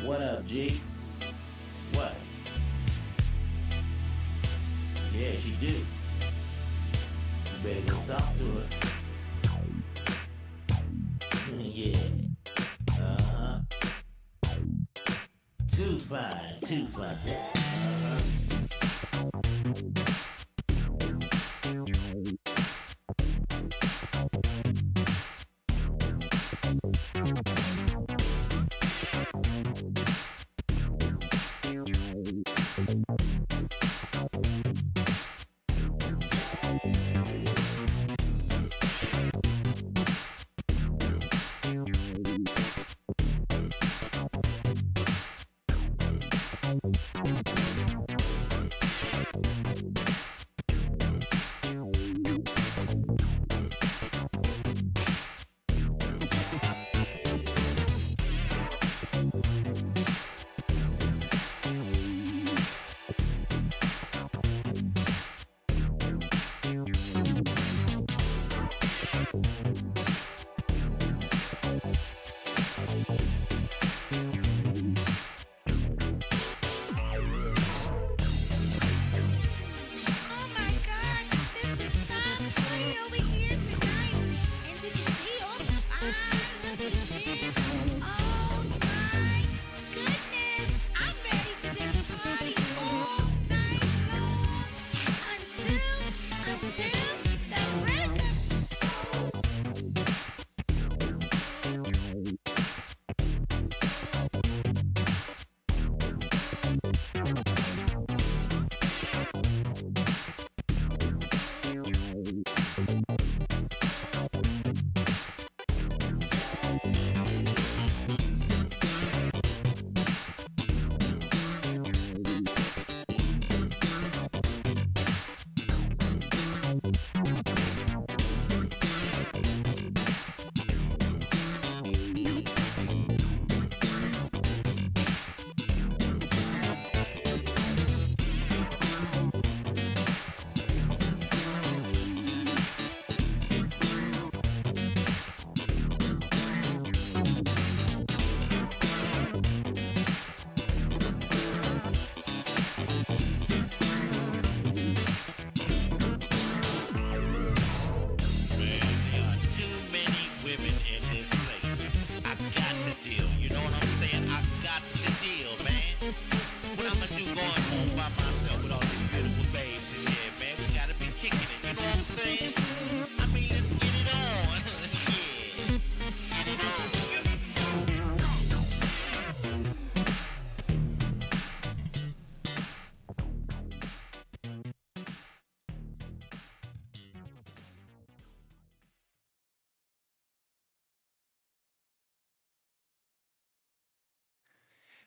What up, G? What? Yeah, she do. You better go talk to her. Yeah. Uh-huh. Too fine, too fine. Uh-huh.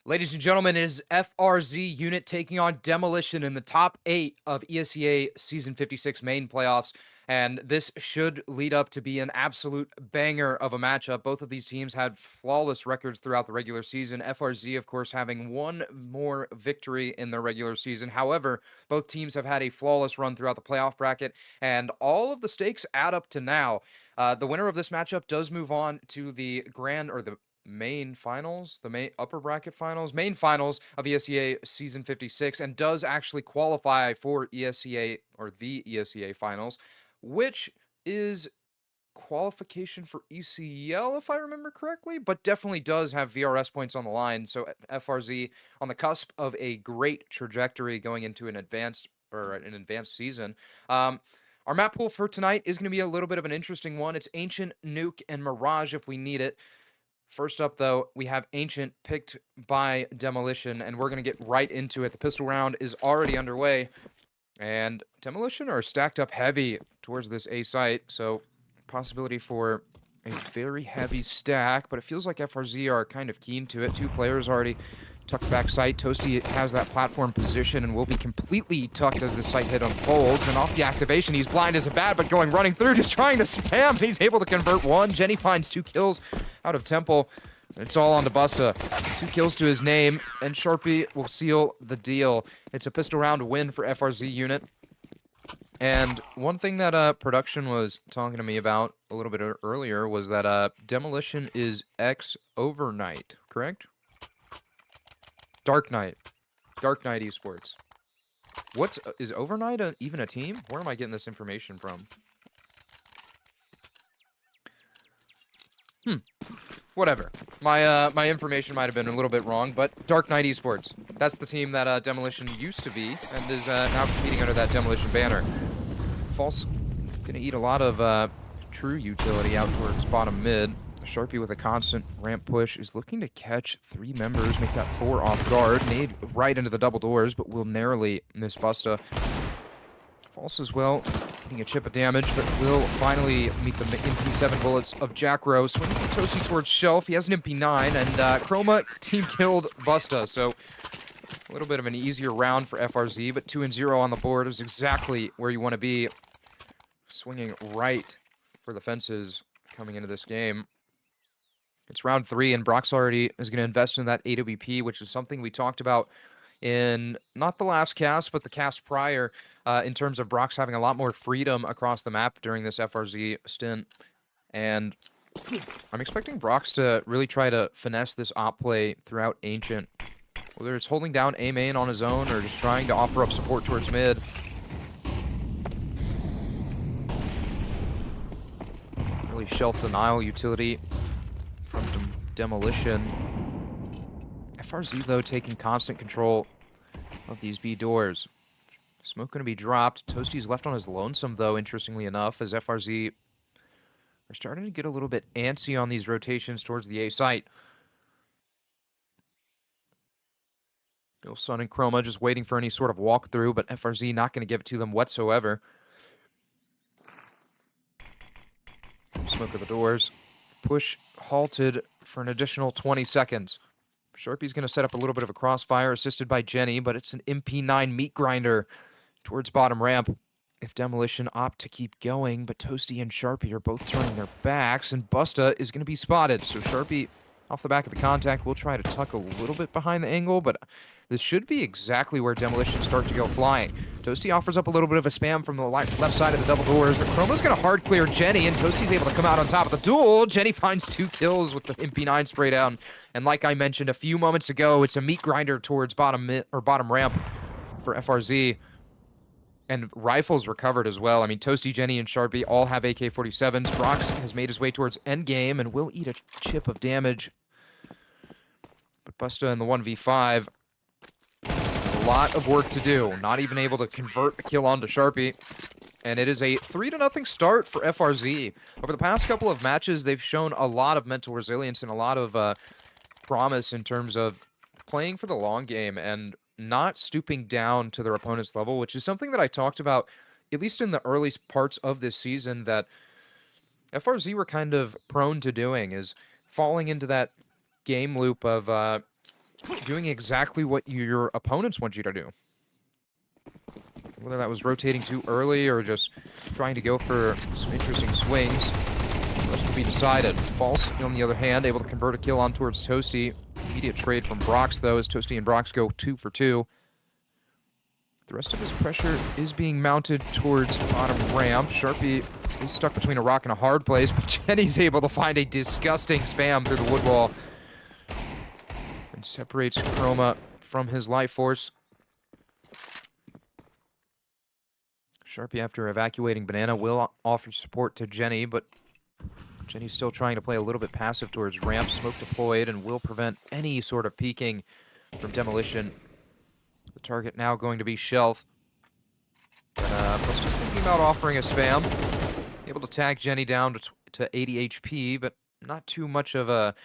Ladies and gentlemen, it is FRZ unit taking on Demolition in the top 8 of ESEA Season 56 main playoffs, and this should lead up to be an absolute banger of a matchup. Both of these teams had flawless records throughout the regular season. FRZ, of course, having one more victory in their regular season. However, both teams have had a flawless run throughout the playoff bracket, and all of the stakes add up to now. The winner of this matchup does move on to the main finals, the main upper bracket finals, main finals of ESEA Season 56, and does actually qualify for ESEA or the ESEA finals, which is qualification for ECL, if I remember correctly, but definitely does have VRS points on the line. So FRZ on the cusp of a great trajectory going into an advanced season. Our map pool for tonight is going to be a little bit of an interesting one. It's Ancient, Nuke, and Mirage if we need it. First up, though, we have Ancient picked by Demolition, and we're going to get right into it. The pistol round is already underway, and Demolition are stacked up heavy towards this A site, so possibility for a very heavy stack, but it feels like FRZ are kind of keen to it. Two players already tucked back site. Toasty has that platform position and will be completely tucked as the site hit unfolds. And off the activation, he's blind as a bat, but running through, just trying to spam. He's able to convert one. Jenny finds 2 kills out of Temple. It's all on to Busta. 2 kills to his name, and Sharpie will seal the deal. It's a pistol round win for FRZ unit. And one thing that production was talking to me about a little bit earlier was that Demolition is X overnight, correct? Dark Knight. Dark Knight Esports. Is Overnight even a team? Where am I getting this information from? Whatever. My information might have been a little bit wrong, but Dark Knight Esports. That's the team that Demolition used to be, and is now competing under that Demolition banner. False gonna eat a lot of true utility out towards bottom mid. Sharpie with a constant ramp push is looking to catch 3 members, make that 4 off guard. Nade right into the double doors, but will narrowly miss Busta. False as well, getting a chip of damage, but will finally meet the MP7 bullets of Jackro. Swinging Toasty towards Shelf. He has an MP9, and Chroma team killed Busta, so a little bit of an easier round for FRZ, but 2-0 on the board is exactly where you want to be. Swinging right for the fences coming into this game. It's round 3, and Brox already is going to invest in that AWP, which is something we talked about in not the last cast, but the cast prior, in terms of Brox having a lot more freedom across the map during this FRZ stint. And I'm expecting Brox to really try to finesse this op play throughout Ancient, whether it's holding down A main on his own or just trying to offer up support towards mid. Really shelf denial utility from Demolition. FRZ, though, taking constant control of these B doors. Smoke going to be dropped. Toasty's left on his lonesome, though, interestingly enough, as FRZ are starting to get a little bit antsy on these rotations towards the A site. Sun and Chroma just waiting for any sort of walkthrough, but FRZ not going to give it to them whatsoever. Smoke of the doors. Push halted for an additional 20 seconds. Sharpie's going to set up a little bit of a crossfire, assisted by Jenny, but it's an MP9 meat grinder towards bottom ramp. If Demolition opt to keep going, but Toasty and Sharpie are both turning their backs, and Busta is going to be spotted. So Sharpie, off the back of the contact, will try to tuck a little bit behind the angle, but this should be exactly where Demolition start to go flying. Toasty offers up a little bit of a spam from the left side of the double doors, but Chroma's going to hard clear Jenny, and Toasty's able to come out on top of the duel. Jenny finds 2 kills with the MP9 spray down, and like I mentioned a few moments ago, it's a meat grinder towards bottom ramp for FRZ. And rifles recovered as well. I mean, Toasty, Jenny, and Sharpie all have AK-47s. Brox has made his way towards endgame and will eat a chip of damage. But Busta in the 1v5, a lot of work to do. Not even able to convert a kill onto Sharpie. And it is a 3-0 start for FRZ. Over the past couple of matches, they've shown a lot of mental resilience and a lot of promise in terms of playing for the long game and not stooping down to their opponent's level, which is something that I talked about, at least in the early parts of this season, that FRZ were kind of prone to doing, is falling into that game loop of doing exactly what your opponents want you to do. Whether that was rotating too early or just trying to go for some interesting swings, the rest will be decided. False, on the other hand, able to convert a kill on towards Toasty. Immediate trade from Brox, though, as Toasty and Brox go 2 for 2. The rest of his pressure is being mounted towards bottom ramp. Sharpie is stuck between a rock and a hard place, but Jenny's able to find a disgusting spam through the wood wall and separates Chroma from his life force. Sharpie, after evacuating Banana, will offer support to Jenny, but Jenny's still trying to play a little bit passive towards ramp. Smoke deployed and will prevent any sort of peeking from Demolition. The target now going to be Shelf. But Busta's thinking about offering a spam. Able to tag Jenny down to 80 HP, but not too much of a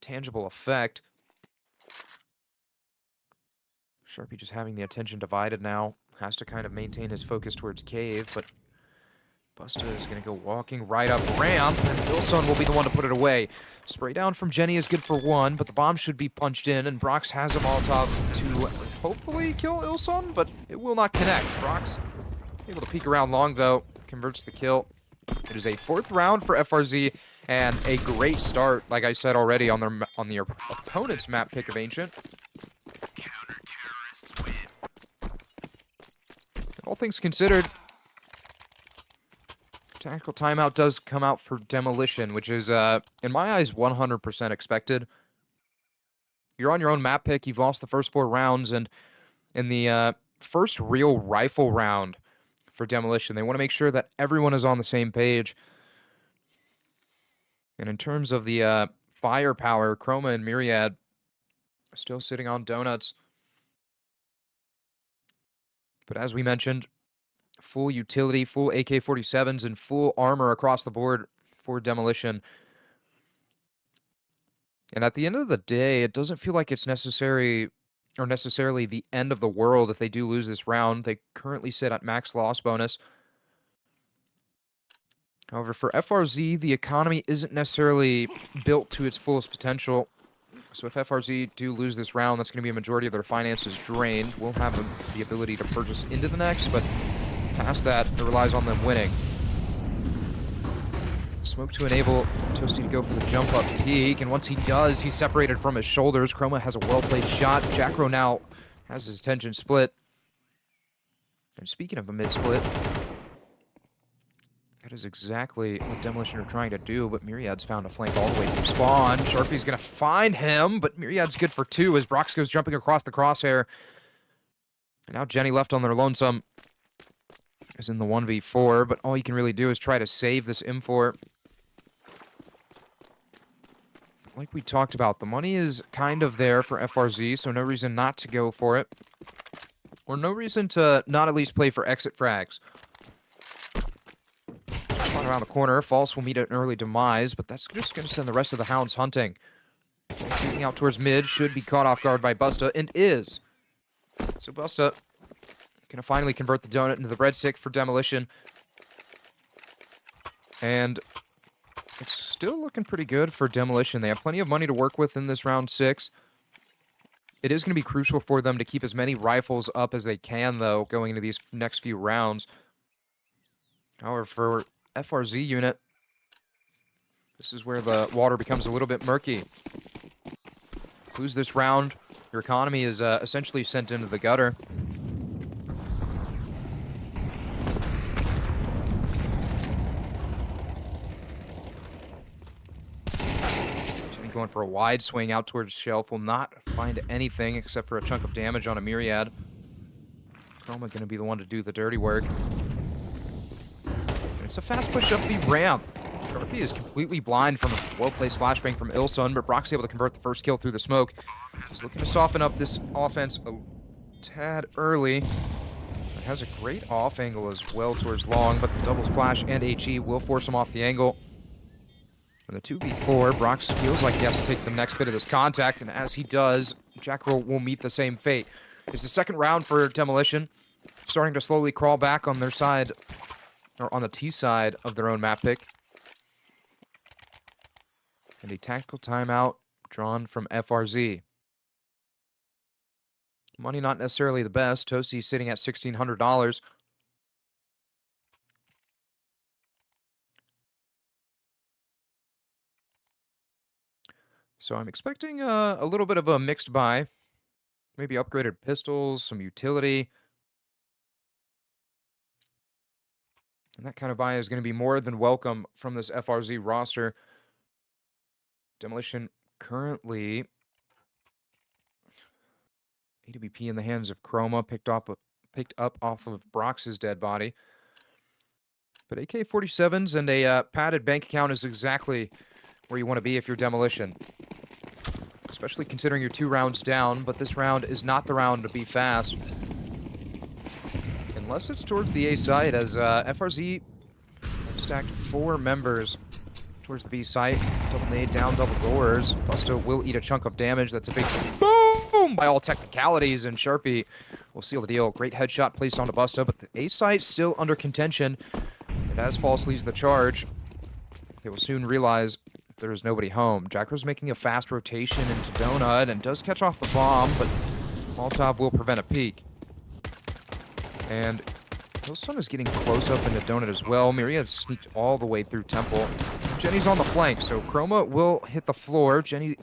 tangible effect. Sharpie just having the attention divided now. Has to kind of maintain his focus towards Cave, but Busta is going to go walking right up ramp, and Ilson will be the one to put it away. Spray down from Jenny is good for 1, but the bomb should be punched in, and Brox has a Molotov to hopefully kill Ilson, but it will not connect. Brox able to peek around long, though, converts the kill. It is a 4th round for FRZ, and a great start, like I said already, on their opponent's map pick of Ancient. All things considered, tactical timeout does come out for Demolition, which is, in my eyes, 100% expected. You're on your own map pick. You've lost the first 4 rounds, and in the first real rifle round for Demolition, they want to make sure that everyone is on the same page. And in terms of the firepower, Chroma and Myriad are still sitting on donuts. But as we mentioned, full utility, full AK-47s, and full armor across the board for Demolition. And at the end of the day, it doesn't feel like it's necessarily the end of the world if they do lose this round. They currently sit at max loss bonus. However, for FRZ, the economy isn't necessarily built to its fullest potential. So if FRZ do lose this round, that's going to be a majority of their finances drained. We'll have the ability to purchase into the next, but past that, it relies on them winning. Smoke to enable Toasty to go for the jump up peak, and once he does, he's separated from his shoulders. Chroma has a well-played shot. Jackro now has his attention split. And speaking of a mid-split, that is exactly what Demolition are trying to do, but Myriad's found a flank all the way through spawn. Sharpie's going to find him, but Myriad's good for 2 as Brox goes jumping across the crosshair. And now Jenny left on their lonesome is in the 1v4, but all he can really do is try to save this M4. Like we talked about, the money is kind of there for FRZ, so no reason not to go for it. Or no reason to not at least play for exit frags. Spot around the corner. False will meet an early demise, but that's just going to send the rest of the hounds hunting. Shooting out towards mid, should be caught off guard by Busta, and is. So Busta going to finally convert the donut into the breadstick for Demolition. And it's still looking pretty good for Demolition. They have plenty of money to work with in this round 6. It is going to be crucial for them to keep as many rifles up as they can, though, going into these next few rounds. However, for FRZ unit, this is where the water becomes a little bit murky. Lose this round, your economy is essentially sent into the gutter. Going for a wide swing out towards Shelf. Will not find anything except for a chunk of damage on a Myriad. Chroma going to be the one to do the dirty work. And it's a fast push up the ramp. Sharpie is completely blind from a well-placed flashbang from Ilsun, but Brock's able to convert the first kill through the smoke. He's looking to soften up this offense a tad early. But has a great off angle as well towards Long, but the double flash and HE will force him off the angle. In the 2v4, Brox feels like he has to take the next bit of this contact, and as he does, Jackroll will meet the same fate. It's the second round for Demolition, starting to slowly crawl back on their side, or on the T side of their own map pick. And a tactical timeout drawn from FRZ. Money not necessarily the best. Toasty sitting at $1,600. So I'm expecting a little bit of a mixed buy. Maybe upgraded pistols, some utility. And that kind of buy is going to be more than welcome from this FRZ roster. Demolition currently AWP in the hands of Chroma, picked up off of Brox's dead body. But AK-47s and a padded bank account is exactly where you want to be if you're Demolition. Especially considering you're 2 rounds down, but this round is not the round to be fast. Unless it's towards the A site, as FRZ stacked 4 members towards the B site. Double nade down, double doors. Busto will eat a chunk of damage. That's a big boom by all technicalities, and Sharpie will seal the deal. Great headshot placed onto Busto, but the A site still under contention. And as False leads the charge, they will soon realize there is nobody home. Jacro's making a fast rotation into Donut and does catch off the bomb, but Molotov will prevent a peek. And Hillsun is getting close up into Donut as well. Myriad sneaked all the way through Temple. Jenny's on the flank, so Chroma will hit the floor. Jenny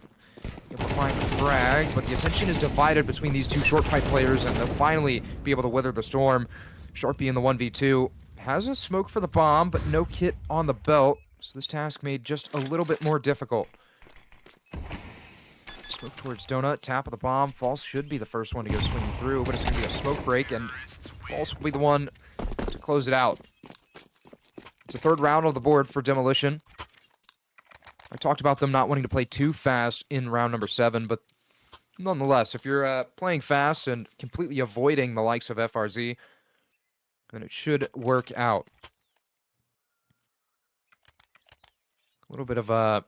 able to find the frag, but the attention is divided between these 2 short pipe players, and they'll finally be able to weather the storm. Sharpie in the 1v2 has a smoke for the bomb, but no kit on the belt. So this task made just a little bit more difficult. Smoke towards Donut. Tap of the bomb. False should be the first one to go swinging through, but it's going to be a smoke break, and False will be the one to close it out. It's a third round on the board for Demolition. I talked about them not wanting to play too fast in round number 7, but nonetheless, if you're playing fast and completely avoiding the likes of FRZ, then it should work out. A little bit of a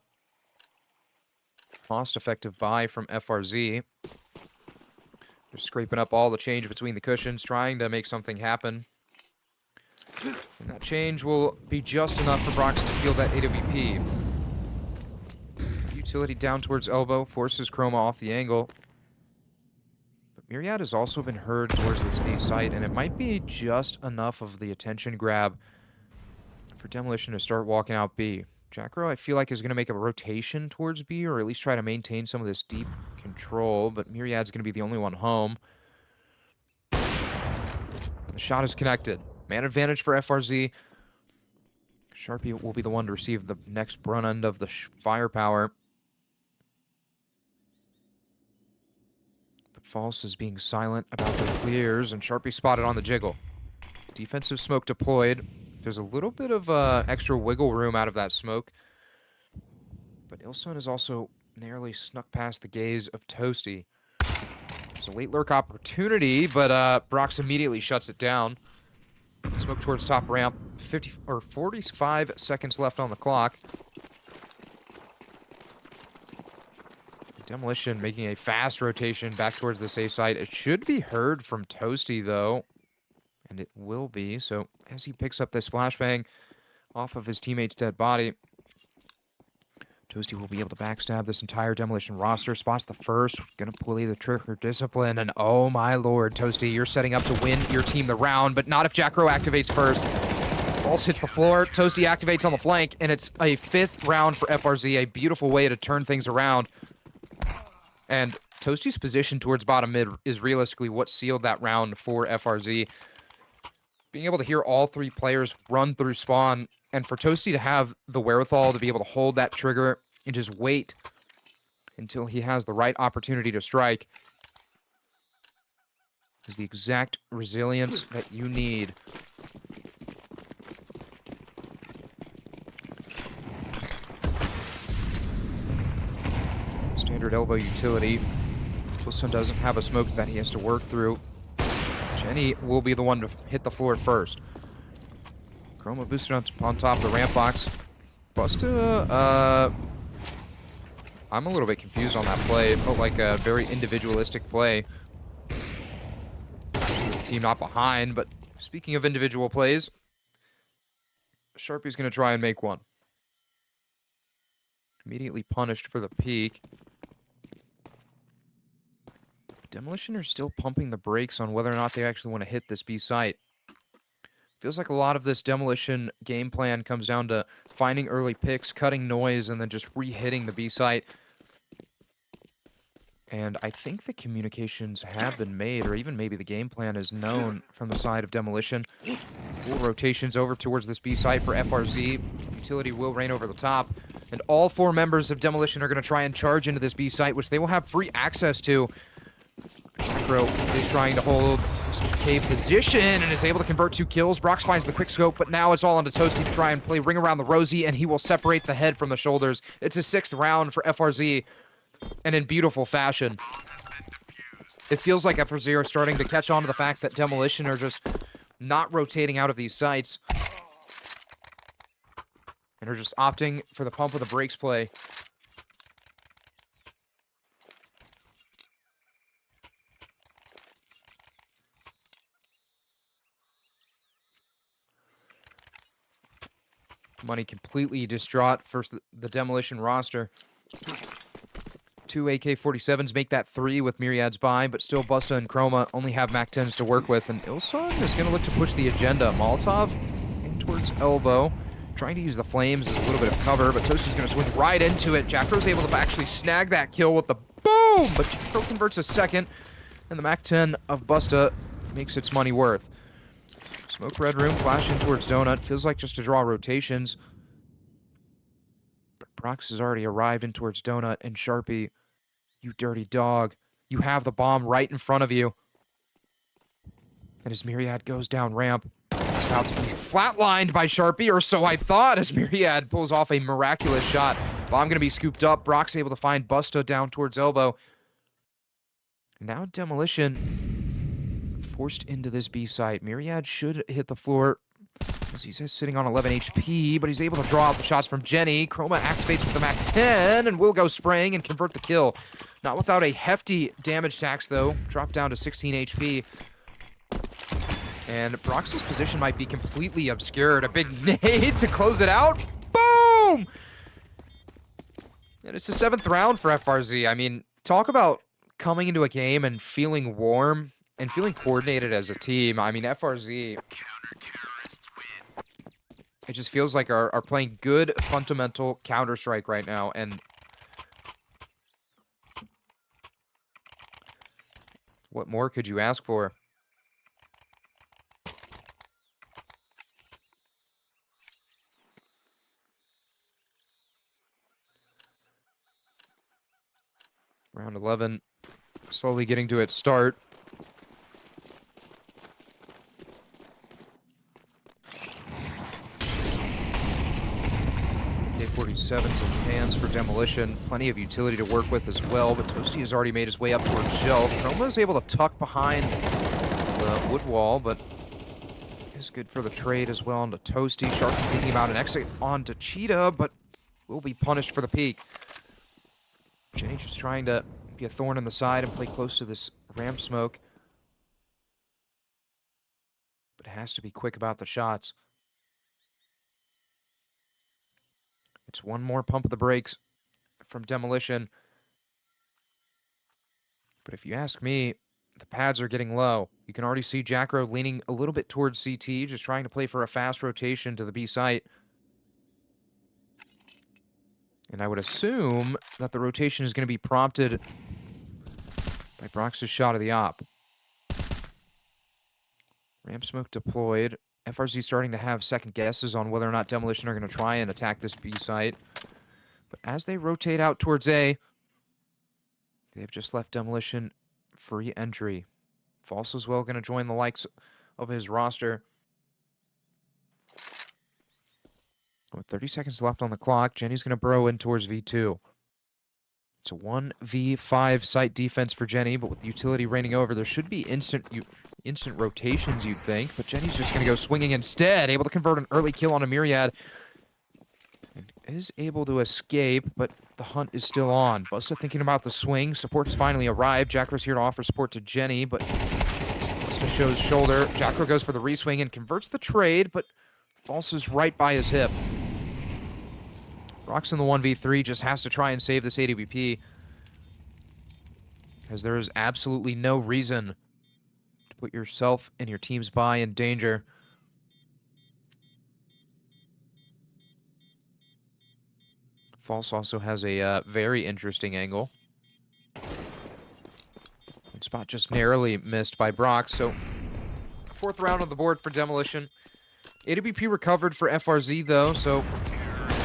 cost-effective buy from FRZ. They're scraping up all the change between the cushions, trying to make something happen. And that change will be just enough for Brox to field that AWP. Utility down towards elbow, forces Chroma off the angle. But Myriad has also been heard towards this A site, and it might be just enough of the attention grab for Demolition to start walking out B. Jackro, I feel like, is going to make a rotation towards B, or at least try to maintain some of this deep control, but Myriad's going to be the only one home. The shot is connected. Man advantage for FRZ. Sharpie will be the one to receive the next brunt end of the firepower. But False is being silent about the clears, and Sharpie spotted on the jiggle. Defensive smoke deployed. There's a little bit of extra wiggle room out of that smoke. But Ilson is also narrowly snuck past the gaze of Toasty. It's a late lurk opportunity, but Brox immediately shuts it down. Smoke towards top ramp. 45 seconds left on the clock. Demolition making a fast rotation back towards the safe side. It should be heard from Toasty, though. And it will be. So as he picks up this flashbang off of his teammate's dead body, Toasty will be able to backstab this entire Demolition roster. Spots the first. Gonna play the trigger discipline. And oh my lord, Toasty, you're setting up to win your team the round, but not if Jackro activates first. False hits the floor. Toasty activates on the flank, and it's a 5th round for FRZ. A beautiful way to turn things around. And Toasty's position towards bottom mid is realistically what sealed that round for FRZ. Being able to hear all 3 players run through spawn, and for Toasty to have the wherewithal to be able to hold that trigger and just wait until he has the right opportunity to strike is the exact resilience that you need. Standard elbow utility. Wilson doesn't have a smoke that he has to work through. Jenny will be the one to hit the floor first. Chroma boosted on top of the ramp box. Busta, I'm a little bit confused on that play. It felt like a very individualistic play. The team not behind, but speaking of individual plays, Sharpie's going to try and make one. Immediately punished for the peak. Demolition are still pumping the brakes on whether or not they actually want to hit this B site. Feels like a lot of this Demolition game plan comes down to finding early picks, cutting noise, and then just re-hitting the B site. And I think the communications have been made, or even maybe the game plan is known from the side of Demolition. Full rotations over towards this B site for FRZ. Utility will reign over the top. And all 4 members of Demolition are going to try and charge into this B site, which they will have free access to. Macro is trying to hold cave position and is able to convert 2 kills. Brox finds the quick scope, but now it's all onto Toasty to try and play ring around the rosy, and he will separate the head from the shoulders. It's a 6th round for FRZ, and in beautiful fashion. It feels like FRZ are starting to catch on to the fact that Demolition are just not rotating out of these sites, and are just opting for the pump of the brakes play. Money completely distraught for the Demolition roster. 2 AK-47s make that 3 with Myriad's buy, but still Busta and Chroma only have MAC-10s to work with, and Ilson is going to look to push the agenda. Molotov in towards elbow, trying to use the flames as a little bit of cover, but Toasty's going to swing right into it. Jackro's able to actually snag that kill with the boom, but Jackro converts a second, and the MAC-10 of Busta makes its money worth. Smoke red room, flash in towards Donut. Feels like just to draw rotations. But Brox has already arrived in towards Donut, and Sharpie You dirty dog. You have the bomb right in front of you. And as Myriad goes down ramp, it's about to be flatlined by Sharpie, or so I thought, as Myriad pulls off a miraculous shot. Bomb gonna be scooped up. Brock's able to find Busta down towards elbow. Now Demolition forced into this B site. Myriad should hit the floor as he's sitting on 11 HP, but he's able to draw out the shots from Jenny. Chroma activates with the MAC-10 and will go spraying and convert the kill. Not without a hefty damage tax, though. Dropped down to 16 HP. And Brox's position might be completely obscured. A big nade to close it out. Boom! And it's the 7th round for FRZ. I mean, talk about coming into a game and feeling warm and feeling coordinated as a team. I mean, FRZ, it just feels like are playing good fundamental Counter-Strike right now. And what more could you ask for? Round 11, slowly getting to its start. K-47s in hands for Demolition. Plenty of utility to work with as well, but Toasty has already made his way up towards Shelf. Chroma is able to tuck behind the wood wall, but is good for the trade as well onto Toasty. Shark thinking about an exit onto Cheetah, but will be punished for the peek. Jenny just trying to be a thorn in the side and play close to this ramp smoke. But has to be quick about the shots. It's one more pump of the brakes from Demolition. But if you ask me, the pads are getting low. You can already see Jackro leaning a little bit towards CT, just trying to play for a fast rotation to the B site. And I would assume that the rotation is going to be prompted by Brox's shot of the op. Ramp smoke deployed. FRZ starting to have second guesses on whether or not Demolition are going to try and attack this B site. But as they rotate out towards A, they've just left Demolition free entry. False as well going to join the likes of his roster. With 30 seconds left on the clock, Jenny's going to burrow in towards V2. It's a 1v5 site defense for Jenny, but with the utility reigning over, there should be instant rotations, you'd think. But Jenny's just going to go swinging instead, able to convert an early kill on a Myriad. And is able to escape, but the hunt is still on. Busta thinking about the swing. Support has finally arrived. Jackro's here to offer support to Jenny, but Busta shows shoulder. Jackro goes for the reswing and converts the trade, but False is right by his hip. Rocks in the 1v3 just has to try and save this AWP, because there is absolutely no reason to put yourself and your team's buy in danger. False also has a very interesting angle. And spot just narrowly missed by Brock, so 4th round on the board for Demolition. AWP recovered for FRZ, though, so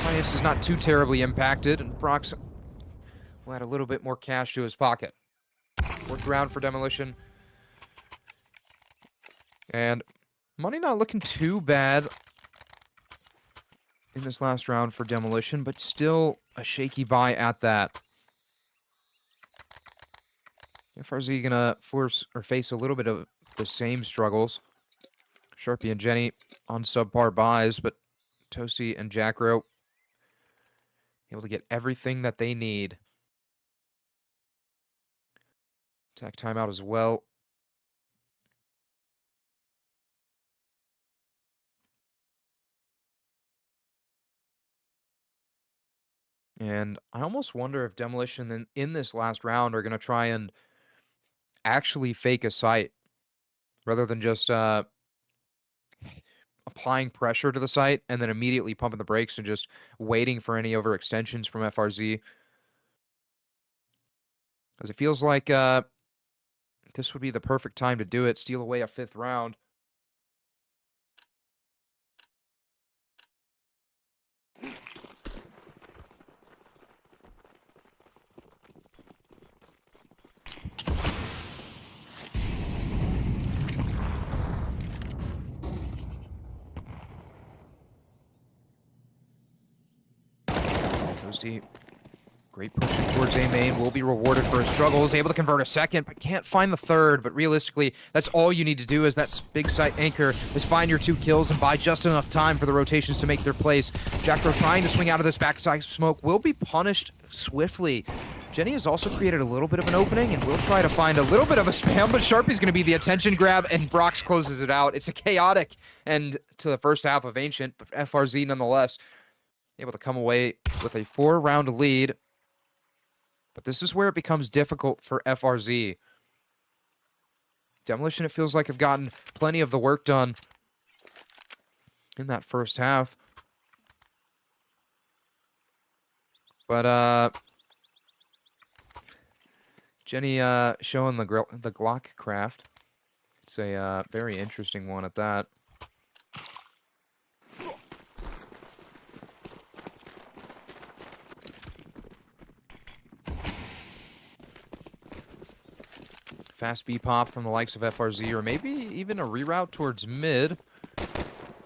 Finance is not too terribly impacted, and Brox will add a little bit more cash to his pocket. 4th round for Demolition. And money not looking too bad in this last round for Demolition, but still a shaky buy at that. FRZ gonna force or face a little bit of the same struggles. Sharpie and Jenny on subpar buys, but Toasty and Jackro able to get everything that they need. Attack timeout as well. And I almost wonder if Demolition in this last round are going to try and actually fake a site rather than just applying pressure to the site and then immediately pumping the brakes and just waiting for any overextensions from FRZ. Because it feels like this would be the perfect time to do it, steal away a 5th round. Toasty, great pushing towards A main, will be rewarded for his struggles, able to convert a second, but can't find the third. But realistically, that's all you need to do as that big site anchor is find your 2 kills and buy just enough time for the rotations to make their place. Jackro trying to swing out of this backside smoke will be punished swiftly. Jenny has also created a little bit of an opening and will try to find a little bit of a spam, but Sharpie's going to be the attention grab, and Brox closes it out. It's a chaotic end to the first half of Ancient, but FRZ nonetheless able to come away with a 4-round lead. But this is where it becomes difficult for FRZ. Demolition, it feels like, have gotten plenty of the work done in that first half. But, Jenny showing the Glock craft. It's a very interesting one at that. Fast B pop from the likes of FRZ, or maybe even a reroute towards mid.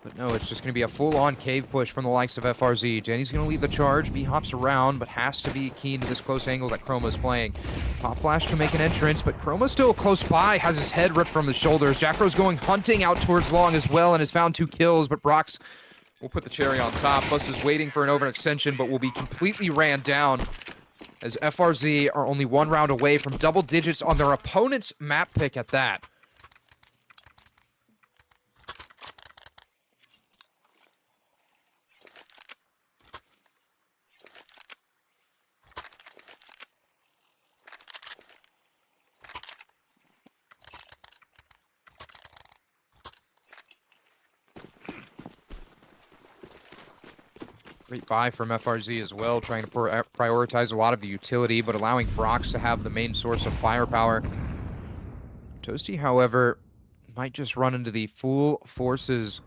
But no, it's just going to be a full-on cave push from the likes of FRZ. Jenny's going to lead the charge. B hops around, but has to be keen to this close angle that Chroma's playing. Pop Flash to make an entrance, but Chroma's still close by, has his head ripped from the shoulders. Jackro's going hunting out towards long as well and has found 2 kills, but Brox will put the cherry on top. Bust is waiting for an overextension, but will be completely ran down as FRZ are only 1 round away from double digits on their opponent's map pick at that. Great buy from FRZ as well, trying to prioritize a lot of the utility, but allowing Brox to have the main source of firepower. Toasty, however, might just run into the full forces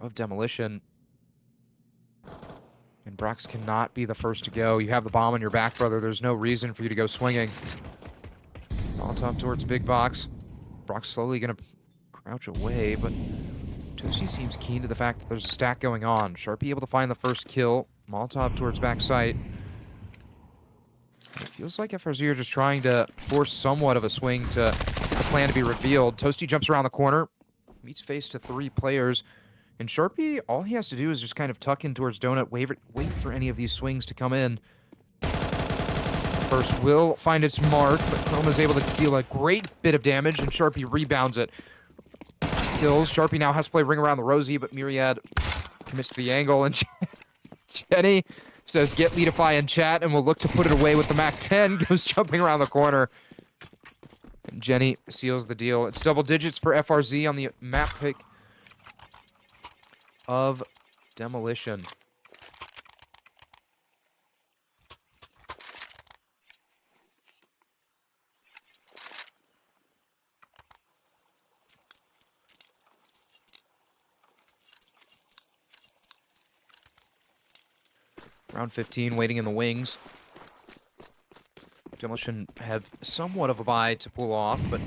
of Demolition. And Brox cannot be the first to go. You have the bomb on your back, brother. There's no reason for you to go swinging. Molotov towards Big Box. Brox slowly going to crouch away, but Toasty seems keen to the fact that there's a stack going on. Sharpie able to find the first kill. Molotov towards backside. It feels like FRZ are just trying to force somewhat of a swing to get the plan to be revealed. Toasty jumps around the corner, meets face to 3 players. And Sharpie, all he has to do is just kind of tuck in towards Donut, wait for any of these swings to come in. First will find its mark, but Chroma's able to deal a great bit of damage, and Sharpie rebounds it. Kills. Sharpie now has to play Ring Around the Rosie, but Myriad commits the angle, and Jenny says, get Leadify in chat, and will look to put it away with the MAC-10, goes jumping around the corner. And Jenny seals the deal. It's double digits for FRZ on the map pick of Demolition. Round 15, waiting in the wings. Demolition have somewhat of a buy to pull off, but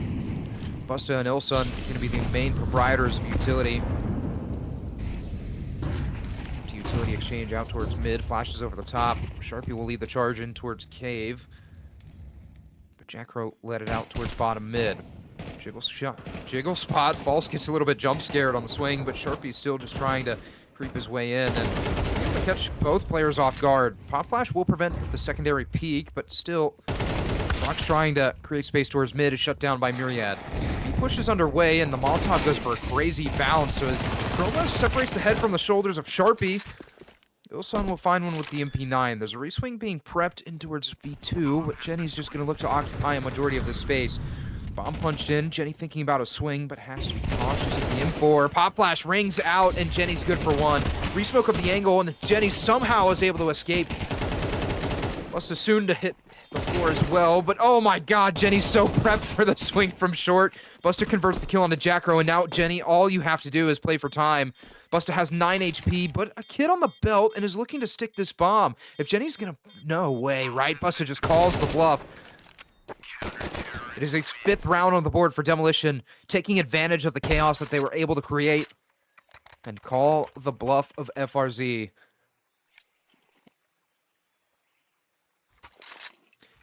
Busta and Ilsun going to be the main proprietors of utility. Utility exchange out towards mid, flashes over the top. Sharpie will lead the charge in towards cave, but Jackro let it out towards bottom mid. Jiggle spot. False gets a little bit jump scared on the swing, but Sharpie's still just trying to creep his way in and catch both players off guard. Pop Flash will prevent the secondary peek, but still, Brox trying to create space towards mid is shut down by Myriad. He pushes underway, and the Molotov goes for a crazy bounce, so as Chroma separates the head from the shoulders of Sharpie, Ilsun will find one with the MP9. There's a reswing being prepped in towards B2, but Jenny's just going to look to occupy a majority of this space. Bomb punched in, Jenny thinking about a swing, but has to be cautious of the M4. Pop Flash rings out, and Jenny's good for 1. Resmoke of the angle, and Jenny somehow is able to escape. Busta soon to hit the floor as well, but oh my god, Jenny's so prepped for the swing from short. Busta converts the kill onto Jackro, and now, Jenny, all you have to do is play for time. Busta has 9 HP, but a kid on the belt and is looking to stick this bomb. If Jenny's gonna... No way, right? Busta just calls the bluff. It is a 5th round on the board for Demolition, taking advantage of the chaos that they were able to create and call the bluff of FRZ.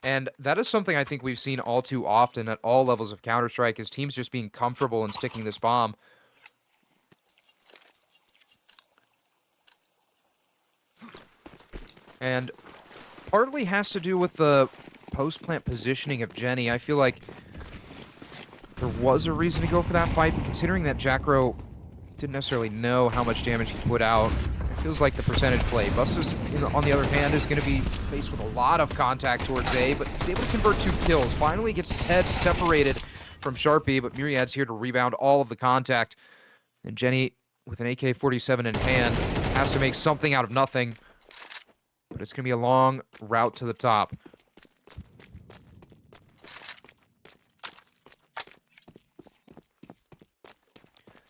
And that is something I think we've seen all too often at all levels of Counter-Strike, is teams just being comfortable in sticking this bomb. And partly has to do with the post-plant positioning of Jenny. I feel like there was a reason to go for that fight, but considering that Jackro didn't necessarily know how much damage he put out, it feels like the percentage play. Bustos, on the other hand, is going to be faced with a lot of contact towards A, but he's able to convert 2 kills. Finally gets his head separated from Sharpie, but Myriad's here to rebound all of the contact. And Jenny, with an AK-47 in hand, has to make something out of nothing. But it's going to be a long route to the top.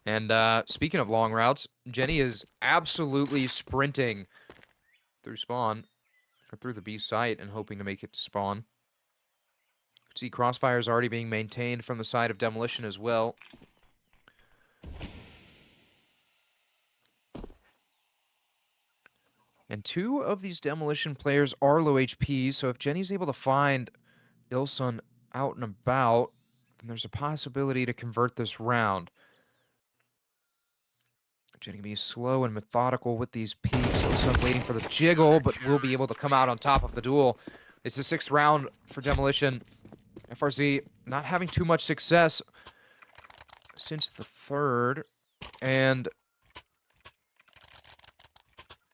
And speaking of long routes, Jenny is absolutely sprinting through spawn, or through the B site, and hoping to make it to spawn. See, Crossfire is already being maintained from the side of Demolition as well. And 2 of these Demolition players are low HP, so if Jenny's able to find Ilsun out and about, then there's a possibility to convert this round. Jenny can be slow and methodical with these peaks. Ilsun waiting for the jiggle, but will be able to come out on top of the duel. It's the 6th round for Demolition. FRZ not having too much success since the 3rd, and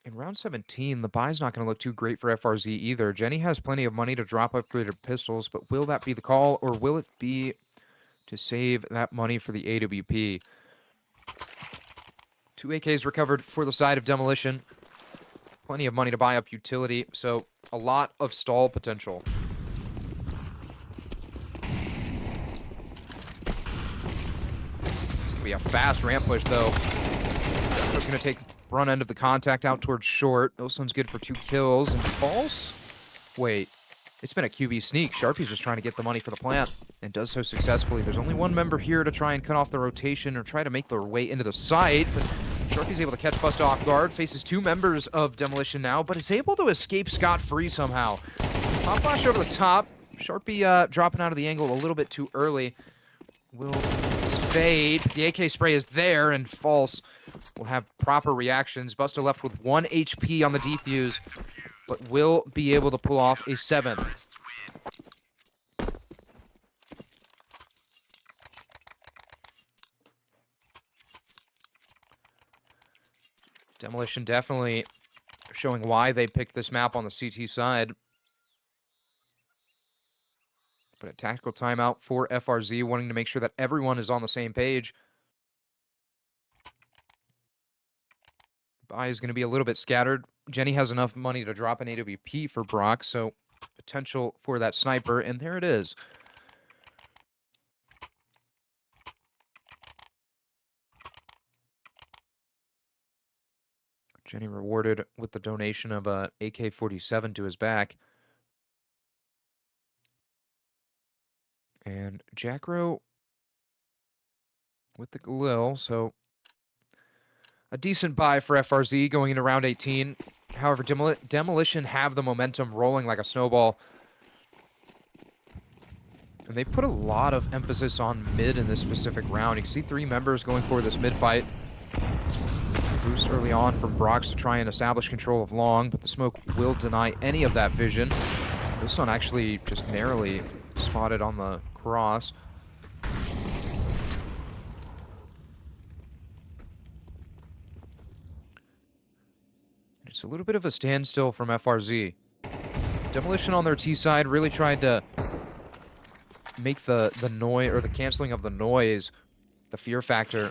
in round 17, the buy's not going to look too great for FRZ either. Jenny has plenty of money to drop upgraded pistols, but will that be the call, or will it be to save that money for the AWP? 2 AKs recovered for the side of Demolition. Plenty of money to buy up utility, so a lot of stall potential. It's going to be a fast ramp push, though. It's going to take front end of the contact out towards short. Ilsun's good for 2 kills. And false? Wait. It's been a QB sneak. Sharpie's just trying to get the money for the plant, and does so successfully. There's only 1 member here to try and cut off the rotation or try to make their way into the site, but Sharpie's able to catch Busta off guard. Faces 2 members of Demolition now, but is able to escape scot-free somehow. Pop flash over the top. Sharpie dropping out of the angle a little bit too early. Will fade. The AK spray is there, and false will have proper reactions. Busta left with 1 HP on the defuse, but will be able to pull off a 7th. Demolition definitely showing why they picked this map on the CT side. But a tactical timeout for FRZ, wanting to make sure that everyone is on the same page. Buy is going to be a little bit scattered. Jenny has enough money to drop an AWP for Brock, so potential for that sniper, and there it is. Jenny rewarded with the donation of a AK-47 to his back. And Jackro with the Galil, so a decent buy for FRZ going into round 18. However, Demolition have the momentum rolling like a snowball. And they've put a lot of emphasis on mid in this specific round. You can see 3 members going for this mid fight. Boost early on from Brox to try and establish control of long, but the smoke will deny any of that vision. This one actually just narrowly spotted on the cross. It's a little bit of a standstill from FRZ. Demolition on their T side really tried to make the noise, or the canceling of the noise, the fear factor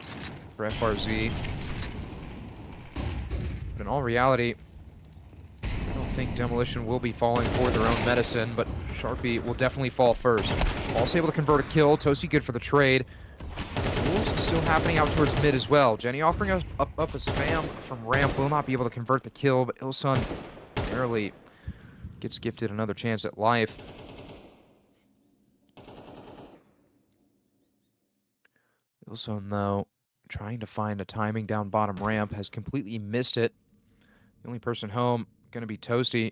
for FRZ. But in all reality, I don't think Demolition will be falling for their own medicine, but Sharpie will definitely fall first. Also able to convert a kill. Toasty good for the trade. Duels still happening out towards mid as well. Jenny offering up a spam from ramp. Will not be able to convert the kill, but Ilsun barely gets gifted another chance at life. Ilsun, though, trying to find a timing down bottom ramp, has completely missed it. The only person home going to be Toasty.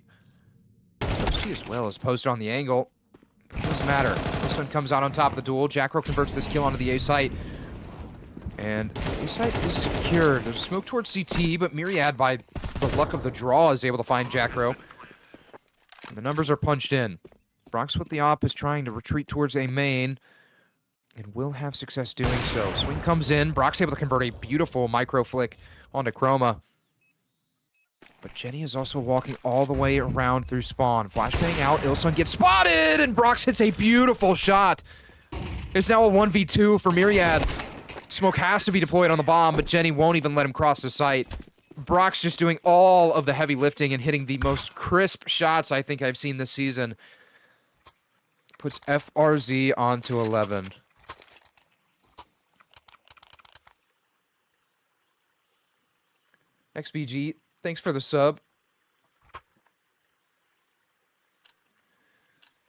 Toasty Toasty as well is posted on the angle. It doesn't matter. Ilson comes out on top of the duel. Jackro converts this kill onto the A site. And A site is secured. There's a smoke towards CT, but Myriad, by the luck of the draw, is able to find Jackro. And the numbers are punched in. Brox with the op is trying to retreat towards A main, and will have success doing so. Swing comes in. Brox able to convert a beautiful micro flick onto Chroma. But Jenny is also walking all the way around through spawn. Flashbang out. Ilson gets spotted, and Brox hits a beautiful shot. It's now a 1v2 for Myriad. Smoke has to be deployed on the bomb, but Jenny won't even let him cross the site. Brox just doing all of the heavy lifting and hitting the most crisp shots I think I've seen this season. Puts FRZ onto 11. XBG, thanks for the sub.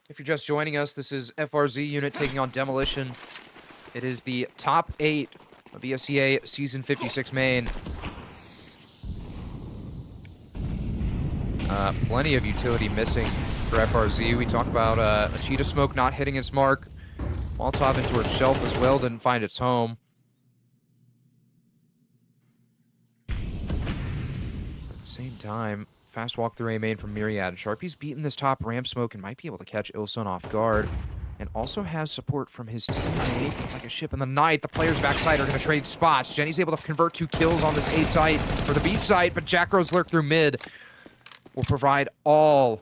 If you're just joining us, this is FRZ unit taking on Demolition. It is the top 8 of ESEA Season 56 main. Plenty of utility missing for FRZ. We talk about a cheetah smoke not hitting its mark. Molotov in towards shelf as well, didn't find its home. At the same time, fast walk through A main from Myriad. Sharpie's beaten this top ramp smoke and might be able to catch Ilson off guard. And also has support from his teammate. Like a ship in the night, the players backside are going to trade spots. Jenny's able to convert 2 kills on this A site, or the B site, but Jackro's lurk through mid will provide all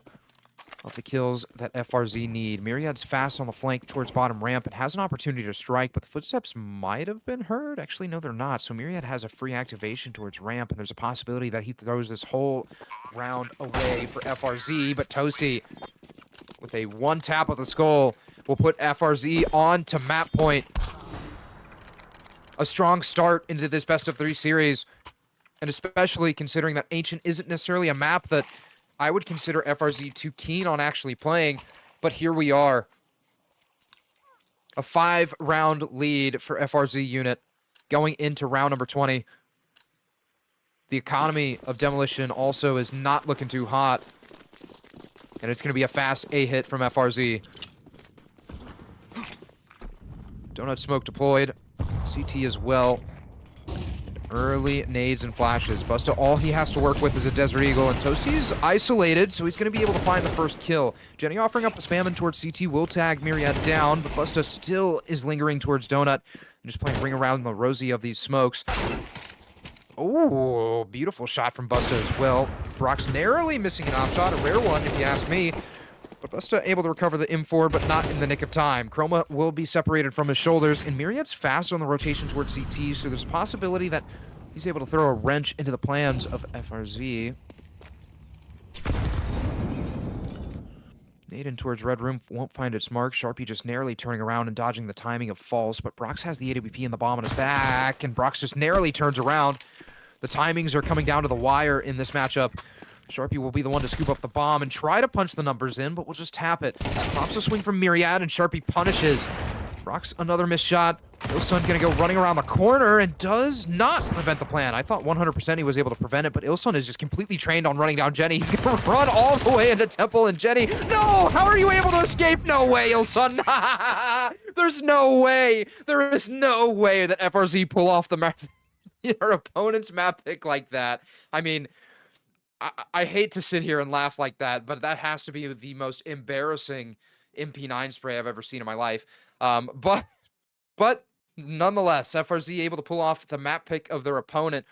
of the kills that FRZ need. Myriad's fast on the flank towards bottom ramp and has an opportunity to strike, but the footsteps might have been heard. Actually, no, they're not. So Myriad has a free activation towards ramp, and there's a possibility that he throws this whole round away for FRZ, but Toasty, with a one tap of the skull, will put FRZ on to map point. A strong start into this best-of-3 series, and especially considering that Ancient isn't necessarily a map that I would consider FRZ too keen on actually playing, but here we are. A 5-round lead for FRZ unit going into round number 20. The economy of Demolition also is not looking too hot, and it's going to be a fast A hit from FRZ. Donut smoke deployed. CT as well. And early nades and flashes. Busta, all he has to work with is a Desert Eagle, and Toasty's isolated, so he's going to be able to find the first kill. Jenny offering up a spam in towards CT will tag Myriad down, but Busta still is lingering towards Donut and just playing ring around the rosy of these smokes. Oh, beautiful shot from Busta as well. Brox narrowly missing an op shot, a rare one if you ask me. But Busta able to recover the M4, but not in the nick of time. Chroma will be separated from his shoulders, and Myriad's fast on the rotation towards CT, so there's a possibility that he's able to throw a wrench into the plans of FRZ. Nade in towards red room, won't find its mark. Sharpie just narrowly turning around and dodging the timing of false, but Brox has the AWP in the bomb on his back, and Brox just narrowly turns around. The timings are coming down to the wire in this matchup. Sharpie will be the one to scoop up the bomb and try to punch the numbers in, but we'll just tap it. Pops a swing from Myriad, and Sharpie punishes. Brox another missed shot. Ilson gonna go running around the corner and does not prevent the plan. I thought 100% he was able to prevent it, but Ilson is just completely trained on running down Jenny. He's gonna run all the way into Temple, and Jenny, no! How are you able to escape? No way, Ilson! There's no way! There is no way that FRZ pull off the map, your opponent's map pick like that. I mean, I hate to sit here and laugh like that, but that has to be the most embarrassing MP9 spray I've ever seen in my life. But nonetheless, FRZ able to pull off the map pick of their opponent.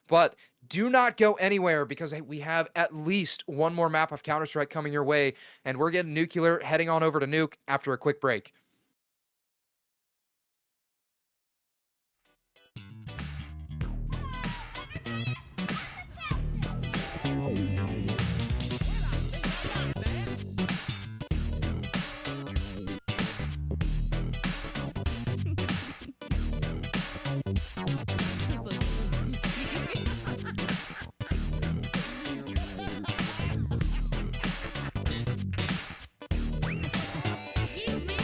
But do not go anywhere, because we have at least one more map of Counter-Strike coming your way, and we're getting Nuclear heading on over to Nuke after a quick break. Give me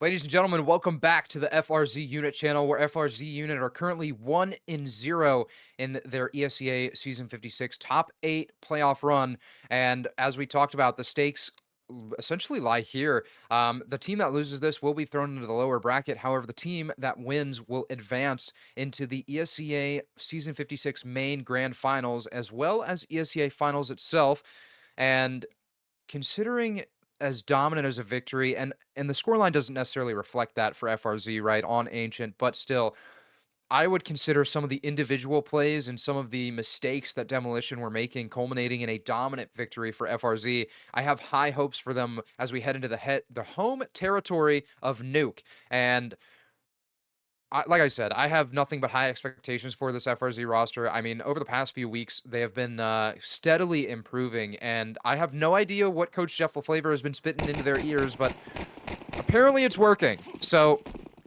Ladies and gentlemen, welcome back to the FRZ Unit channel, where FRZ Unit are currently 1-0 in their ESEA Season 56 top 8 playoff run. And as we talked about, the stakes essentially lie here. The team that loses this will be thrown into the lower bracket. However, the team that wins will advance into the ESEA Season 56 main grand finals, as well as ESEA finals itself. And considering as dominant as a victory, and the scoreline doesn't necessarily reflect that for FRZ, right, on Ancient, but still, I would consider some of the individual plays and some of the mistakes that Demolition were making culminating in a dominant victory for FRZ. I have high hopes for them as we head into the home territory of Nuke, and like I said, I have nothing but high expectations for this FRZ roster. I mean, over the past few weeks, they have been steadily improving, and I have no idea what Coach Jeff LaFlavor has been spitting into their ears, but apparently it's working. So,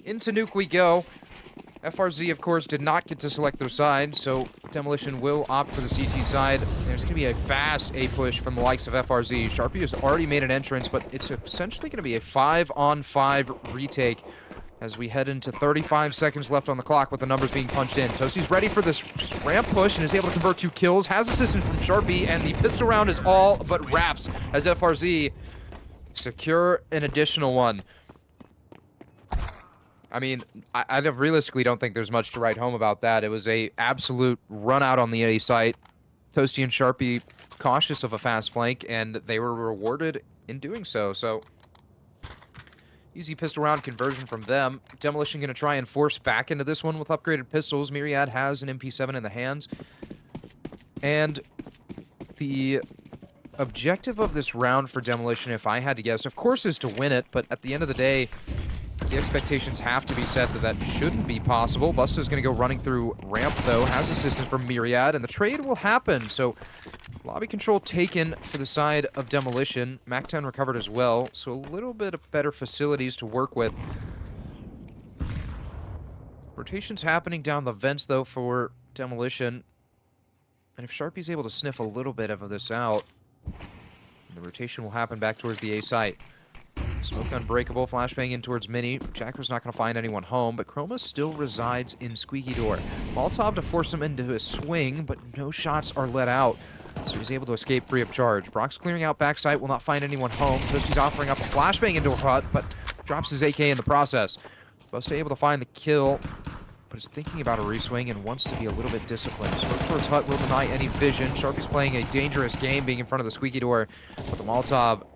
into Nuke we go. FRZ, of course, did not get to select their side, so Demolition will opt for the CT side. There's going to be a fast A push from the likes of FRZ. Sharpie has already made an entrance, but it's essentially going to be a 5-on-5 retake as we head into 35 seconds left on the clock with the numbers being punched in. Toasty's ready for this ramp push and is able to convert 2 kills. Has assistance from Sharpie, and the pistol round is all but wraps as FRZ secure an additional one. I mean, I realistically don't think there's much to write home about that. It was a absolute run out on the A site. Toasty and Sharpie cautious of a fast flank, and they were rewarded in doing so. So, easy pistol round conversion from them. Demolition going to try and force back into this one with upgraded pistols. Myriad has an MP7 in the hands. And the objective of this round for Demolition, if I had to guess, of course, is to win it. But at the end of the day, the expectations have to be set that shouldn't be possible. Busta's going to go running through ramp, though. Has assistance from Myriad, and the trade will happen. So, lobby control taken for the side of Demolition. MAC-10 recovered as well, so a little bit of better facilities to work with. Rotations happening down the vents, though, for Demolition. And if Sharpie's able to sniff a little bit of this out, the rotation will happen back towards the A site. Smoke unbreakable, flashbang in towards Mini. Jacker's not going to find anyone home, but Chroma still resides in Squeaky Door. Molotov to force him into a swing, but no shots are let out, so he's able to escape free of charge. Brock's clearing out backside, will not find anyone home. Toasty's offering up a flashbang into a hut, but drops his AK in the process. Busta able to find the kill, but is thinking about a reswing and wants to be a little bit disciplined. Smoke towards hut will deny any vision. Sharpie's playing a dangerous game being in front of the Squeaky Door, but the Molotov,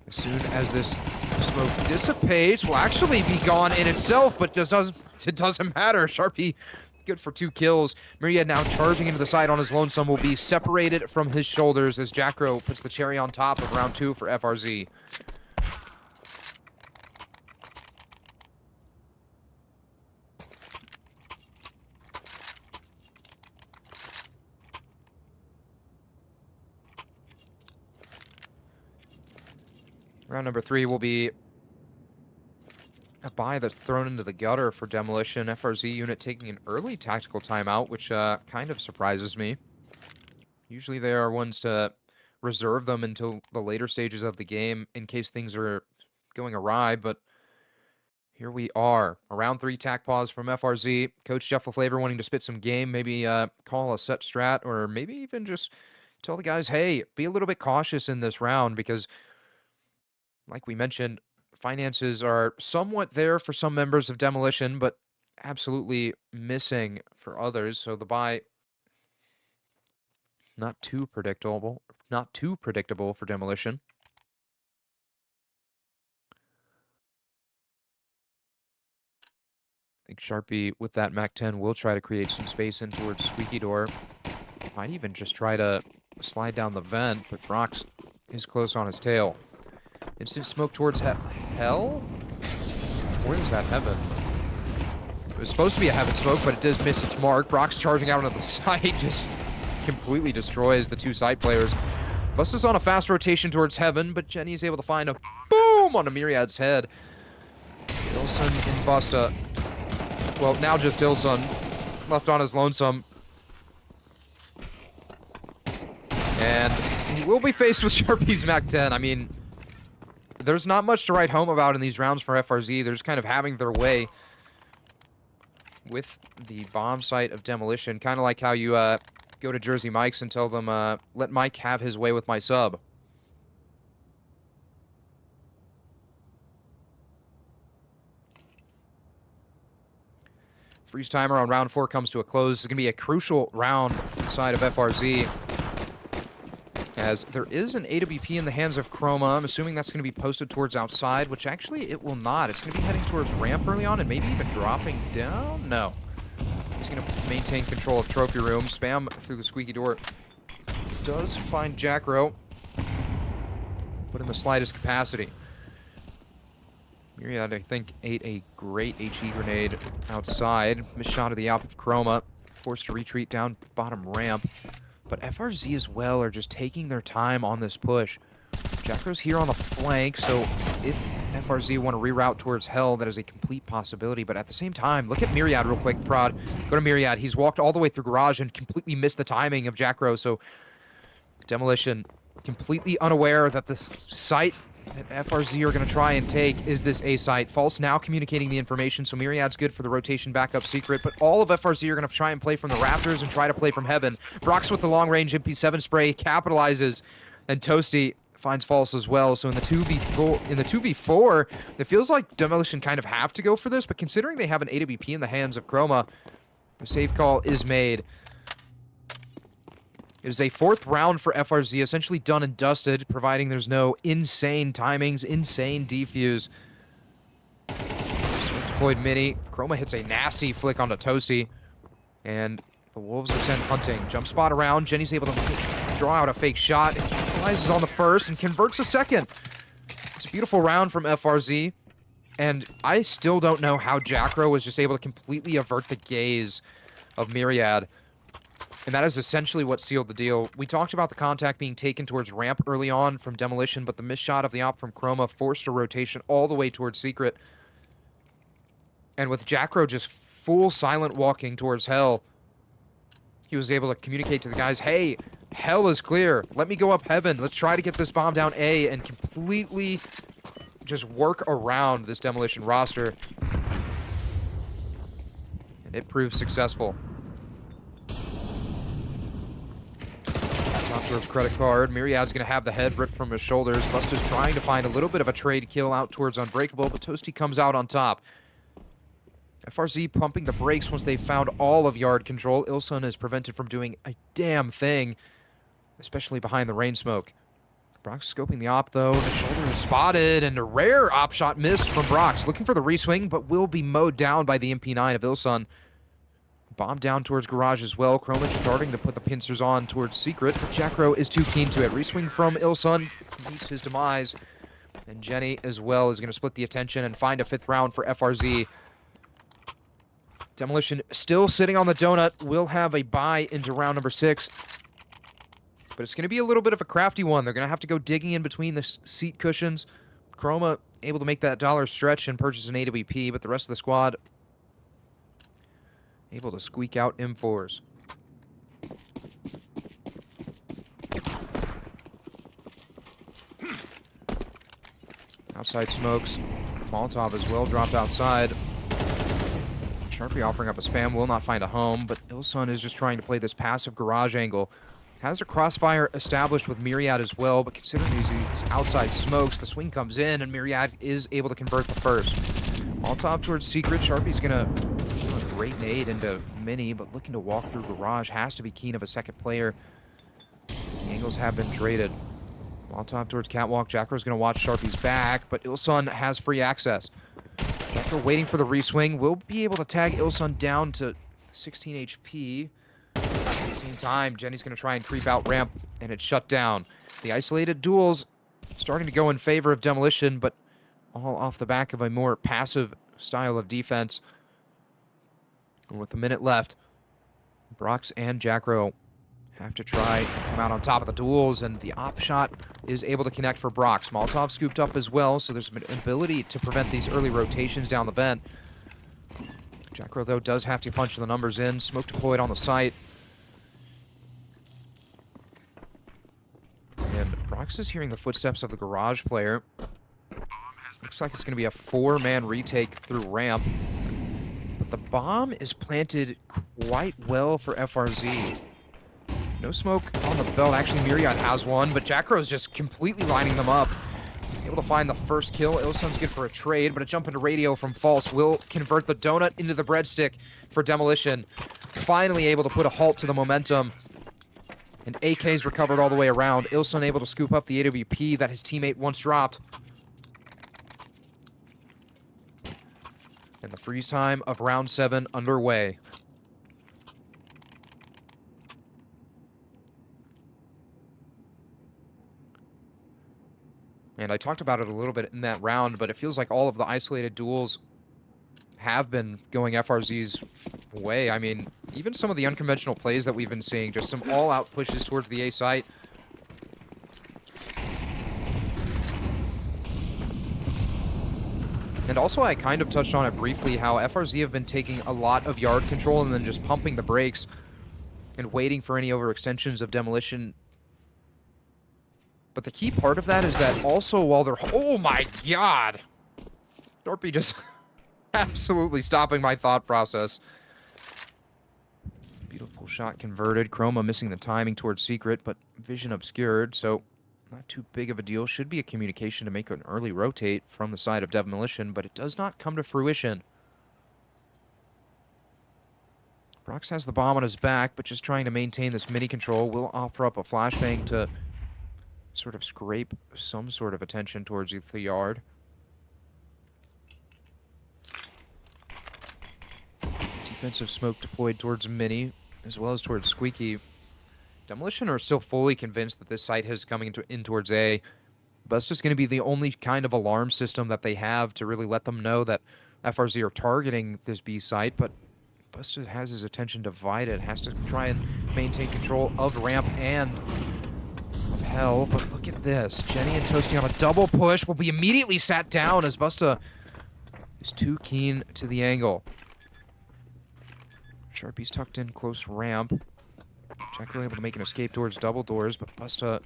as soon as this smoke dissipates, will actually be gone in itself, but it doesn't matter. Sharpie, good for 2 kills. Myriad now charging into the side on his lonesome will be separated from his shoulders as Jackro puts the cherry on top of round 2 for FRZ. Round number 3 will be a buy that's thrown into the gutter for Demolition. FRZ unit taking an early tactical timeout, which kind of surprises me. Usually they are ones to reserve them until the later stages of the game in case things are going awry, but here we are. A round 3 tac pause from FRZ. Coach Jeff LaFlavor wanting to spit some game, maybe call a set strat, or maybe even just tell the guys, hey, be a little bit cautious in this round because, like we mentioned, finances are somewhat there for some members of Demolition, but absolutely missing for others. So the buy, not too predictable for Demolition. I think Sharpie with that MAC-10 will try to create some space in towards Squeaky Door. Might even just try to slide down the vent, but Brox is close on his tail. Instant smoke towards hell? Where is that heaven? It was supposed to be a heaven smoke, but it does miss its mark. Brock's charging out onto the side, just completely destroys the 2 side players. Busta's on a fast rotation towards heaven, but Jenny is able to find a boom on a Myriad's head. Ilson and Busta. Well, now just Ilson, left on his lonesome. And he will be faced with Sharpie's MAC-10. I mean, there's not much to write home about in these rounds for FRZ. They're just kind of having their way with the bomb site of Demolition. Kind of like how you go to Jersey Mike's and tell them, let Mike have his way with my sub. Freeze timer on round 4 comes to a close. It's going to be a crucial round inside of FRZ. as there is an AWP in the hands of Chroma. I'm assuming that's going to be posted towards outside, which actually it will not. It's going to be heading towards ramp early on and maybe even dropping down. No. He's going to maintain control of trophy room. Spam through the squeaky door. Does find Jackro, but in the slightest capacity. Myriad, I think, ate a great HE grenade outside. Missed shot of the AWP of Chroma. Forced to retreat down bottom ramp. But FRZ as well are just taking their time on this push. Jackro's here on the flank, so if FRZ want to reroute towards Hell, that is a complete possibility. But at the same time, look at Myriad real quick, Prod. Go to Myriad. He's walked all the way through Garage and completely missed the timing of Jackro. So Demolition completely unaware that the site that FRZ are going to try and take is this A site. False now communicating the information, so Myriad's good for the rotation backup secret, but all of FRZ are going to try and play from the rafters and try to play from heaven. Brox with the long-range MP7 spray capitalizes, and Toasty finds False as well. So in the 2v4, it feels like Demolition kind of have to go for this, but considering they have an AWP in the hands of Chroma, the safe call is made. It is a 4th round for FRZ, essentially done and dusted, providing there's no insane timings, insane defuse. Deployed mini. Chroma hits a nasty flick onto Toasty. And the Wolves are sent hunting. Jump spot around. Jenny's able to draw out a fake shot. And capitalizes on the first and converts a second. It's a beautiful round from FRZ. And I still don't know how Jackro was just able to completely avert the gaze of Myriad. And that is essentially what sealed the deal. We talked about the contact being taken towards ramp early on from Demolition, but the missed shot of the AWP from Chroma forced a rotation all the way towards Secret. And with Jackro just full silent walking towards Hell, he was able to communicate to the guys, hey, Hell is clear. Let me go up heaven. Let's try to get this bomb down A and completely just work around this Demolition roster. And it proved successful. Towards credit card. Myriad's going to have the head ripped from his shoulders. Busta's trying to find a little bit of a trade kill out towards Unbreakable, but Toasty comes out on top. FRZ pumping the brakes once they found all of yard control. Ilsun is prevented from doing a damn thing, especially behind the rain smoke. Brox scoping the op, though. The shoulder is spotted, and a rare op shot missed from Brox. Looking for the reswing, but will be mowed down by the MP9 of Ilsun. Bomb down towards Garage as well. Chroma starting to put the pincers on towards Secret, but Jackro is too keen to it. Reswing from Ilsun meets his demise. And Jenny as well is going to split the attention and find a 5th round for FRZ. Demolition still sitting on the donut. Will have a bye into round number 6. But it's going to be a little bit of a crafty one. They're going to have to go digging in between the seat cushions. Chroma able to make that dollar stretch and purchase an AWP, but the rest of the squad able to squeak out M4s. Outside smokes. Molotov as well dropped outside. Sharpie offering up a spam, will not find a home, but Ilsun is just trying to play this passive Garage angle. Has a crossfire established with Myriad as well, but considering these outside smokes, the swing comes in and Myriad is able to convert the first. Molotov towards Secret. Sharpie's gonna do a great nade into Mini, but looking to walk through Garage. Has to be keen of a second player. The angles have been traded. Molotov towards Catwalk. Jackro's gonna watch Sharpie's back, but Ilsun has free access. Jackro waiting for the reswing. Will be able to tag Ilsun down to 16 HP. At the same time, Jenny's gonna try and creep out ramp, and it's shut down. The isolated duels starting to go in favor of Demolition, but all off the back of a more passive style of defense. And with a minute left, Brox and Jackro have to try and come out on top of the duels, and the op shot is able to connect for Brox. Molotov scooped up as well, so there's an ability to prevent these early rotations down the vent. Jackro, though, does have to punch the numbers in. Smoke deployed on the site. And Brox is hearing the footsteps of the Garage player. Looks like it's going to be a 4-man retake through ramp. But the bomb is planted quite well for FRZ. No smoke on the belt. Actually, Myriad has one, but Jackro's just completely lining them up. Able to find the first kill. Ilsun's good for a trade, but a jump into radio from False will convert the donut into the breadstick for Demolition. Finally able to put a halt to the momentum. And AK's recovered all the way around. Ilson able to scoop up the AWP that his teammate once dropped. And the freeze time of round 7 underway. And I talked about it a little bit in that round, but it feels like all of the isolated duels have been going FRZ's way. I mean, even some of the unconventional plays that we've been seeing, just some all-out pushes towards the A site. And also, I kind of touched on it briefly, how FRZ have been taking a lot of yard control and then just pumping the brakes and waiting for any overextensions of Demolition. But the key part of that is that also while they're... Oh my god! Dorpy just absolutely stopping my thought process. Beautiful shot converted. Chroma missing the timing towards Secret, but vision obscured, so not too big of a deal. Should be a communication to make an early rotate from the side of Demolition, but it does not come to fruition. Brox has the bomb on his back, but just trying to maintain this mini control. Will offer up a flashbang to sort of scrape some sort of attention towards the yard. Defensive smoke deployed towards Mini, as well as towards Squeaky. Demolition are still fully convinced that this site is coming in towards A. Busta's going to be the only kind of alarm system that they have to really let them know that FRZ are targeting this B site, but Busta has his attention divided, has to try and maintain control of ramp and of hell, but look at this. Jenny and Toasty on a double push will be immediately sat down as Busta is too keen to the angle. Sharpie's tucked in close ramp. Checker able to make an escape towards double doors, but Busta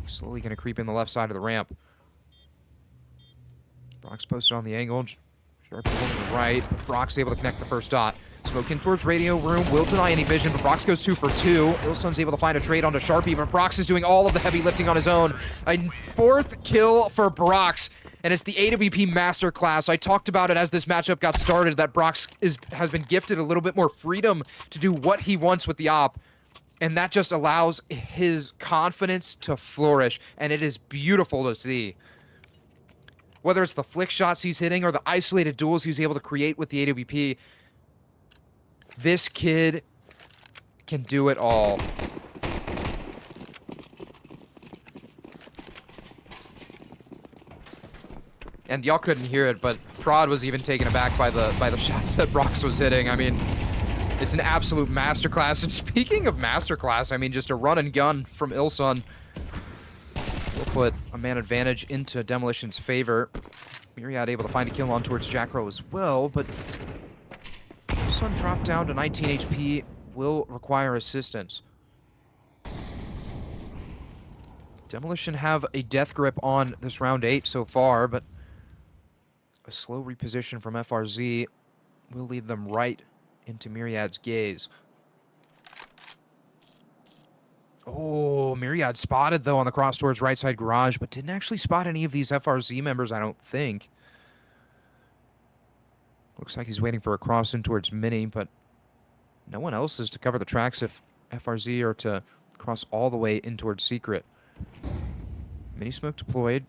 slowly going to creep in the left side of the ramp. Brock's posted on the angle. Sharpie holding the right, but Brock's able to connect the first dot. Smoke in towards radio room, will deny any vision, but Brox goes 2 for 2. Ilson's able to find a trade onto Sharpie, but Brox is doing all of the heavy lifting on his own. A 4th kill for Brox, and it's the AWP Masterclass. I talked about it as this matchup got started, that Brox has been gifted a little bit more freedom to do what he wants with the op, and that just allows his confidence to flourish, and it is beautiful to see. Whether it's the flick shots he's hitting or the isolated duels he's able to create with the AWP, this kid can do it all. And y'all couldn't hear it, but Prod was even taken aback by the shots that Brox was hitting. I mean, it's an absolute masterclass. And speaking of masterclass, I mean, just a run and gun from Ilson will put a man advantage into Demolition's favor. Myriad able to find a kill on towards Jackro as well, but Ilson dropped down to 19 HP, will require assistance. Demolition have a death grip on this round 8 so far, but a slow reposition from FRZ will lead them right into Myriad's gaze. Oh, Myriad spotted, though, on the cross towards right side garage, but didn't actually spot any of these FRZ members, I don't think. Looks like he's waiting for a cross in towards Mini, but no one else is to cover the tracks if FRZ are to cross all the way in towards Secret. Mini smoke deployed.